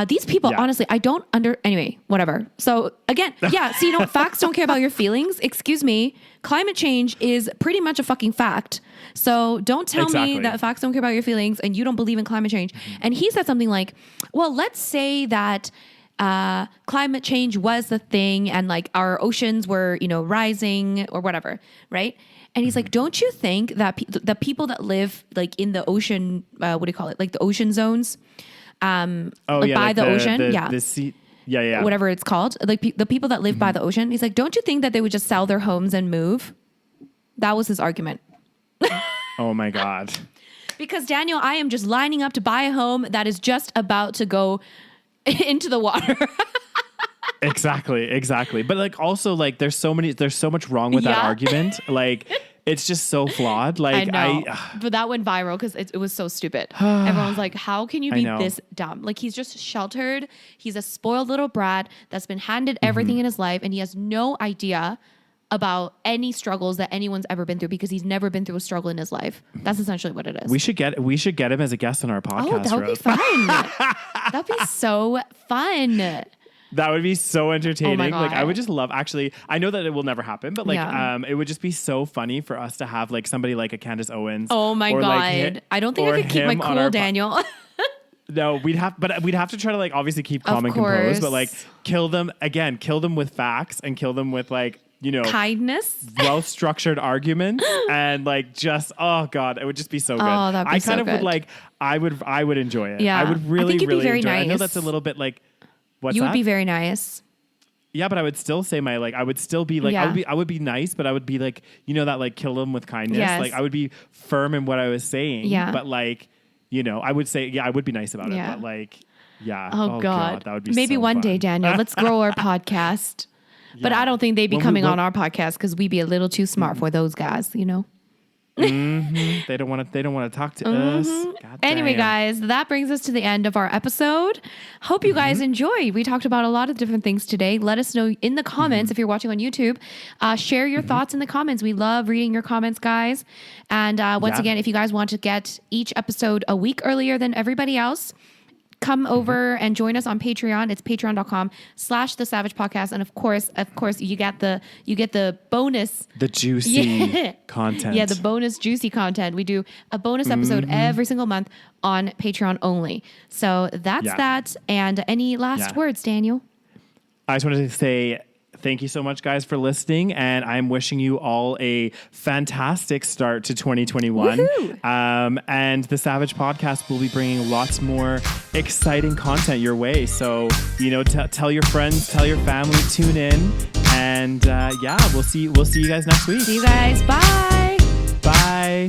These people, honestly, I don't anyway, whatever. So again, so facts don't care about your feelings. Excuse me. Climate change is pretty much a fucking fact. So don't tell me that facts don't care about your feelings and you don't believe in climate change. And he said something like, well, let's say that climate change was the thing and like our oceans were, rising or whatever. Right. And he's like, don't you think that the people that live like in the ocean, what do you call it? Like the ocean zones, by the ocean. The sea. Yeah. Whatever it's called. Like the people that live by the ocean. He's like, don't you think that they would just sell their homes and move? That was his argument. Oh my God. Because Daniel, I am just lining up to buy a home that is just about to go into the water. Exactly. But like also like there's so much wrong with that argument. Like it's just so flawed. Like I know. But that went viral because it was so stupid. Everyone was like, how can you be this dumb? Like he's just sheltered. He's a spoiled little brat that's been handed everything in his life and he has no idea about any struggles that anyone's ever been through because he's never been through a struggle in his life. That's essentially what it is. We should get him as a guest on our podcast. Oh, that would be fun. That'd be so fun. That would be so entertaining. Oh like I would just love, actually, I know that it will never happen, but like, it would just be so funny for us to have like somebody like a Candace Owens. Oh my God. Like, I don't think I could keep my cool, Daniel. No, we'd have to try to like obviously keep calm and composed, but like kill them with facts and kill them with like, kindness, well-structured arguments and like just, oh God, it would just be so good. Oh, that'd be so good. Would like, I would enjoy it. Yeah. I would really enjoy it. Nice. I know that's a little bit like, you would be very nice. Yeah, but I would still say I would still be like, I would be nice, but I would be like, that like kill them with kindness. Yes. Like I would be firm in what I was saying. Yeah. But like, I would say, I would be nice about it. But like, yeah. Oh God. That would be maybe so one fun. Day, Daniel, let's grow our podcast. Yeah. But I don't think they'd be coming on our podcast because we'd be a little too smart for those guys, They don't want to talk to us. Anyway, guys, that brings us to the end of our episode. Hope you guys enjoyed. We talked about a lot of different things today. Let us know in the comments if you're watching on YouTube. Share your thoughts in the comments. We love reading your comments, guys. And once again, if you guys want to get each episode a week earlier than everybody else, come over and join us on Patreon. It's patreon.com/the SaVeg Podcast. And of course, you get the bonus. The juicy content. Yeah, the bonus juicy content. We do a bonus episode every single month on Patreon only. So that's that. And any last words, Daniel? I just wanted to say thank you so much, guys, for listening. And I'm wishing you all a fantastic start to 2021. And the SaVeg Podcast will be bringing lots more exciting content your way. So, tell your friends, tell your family, tune in. And we'll see you guys next week. See you guys. Bye. Bye.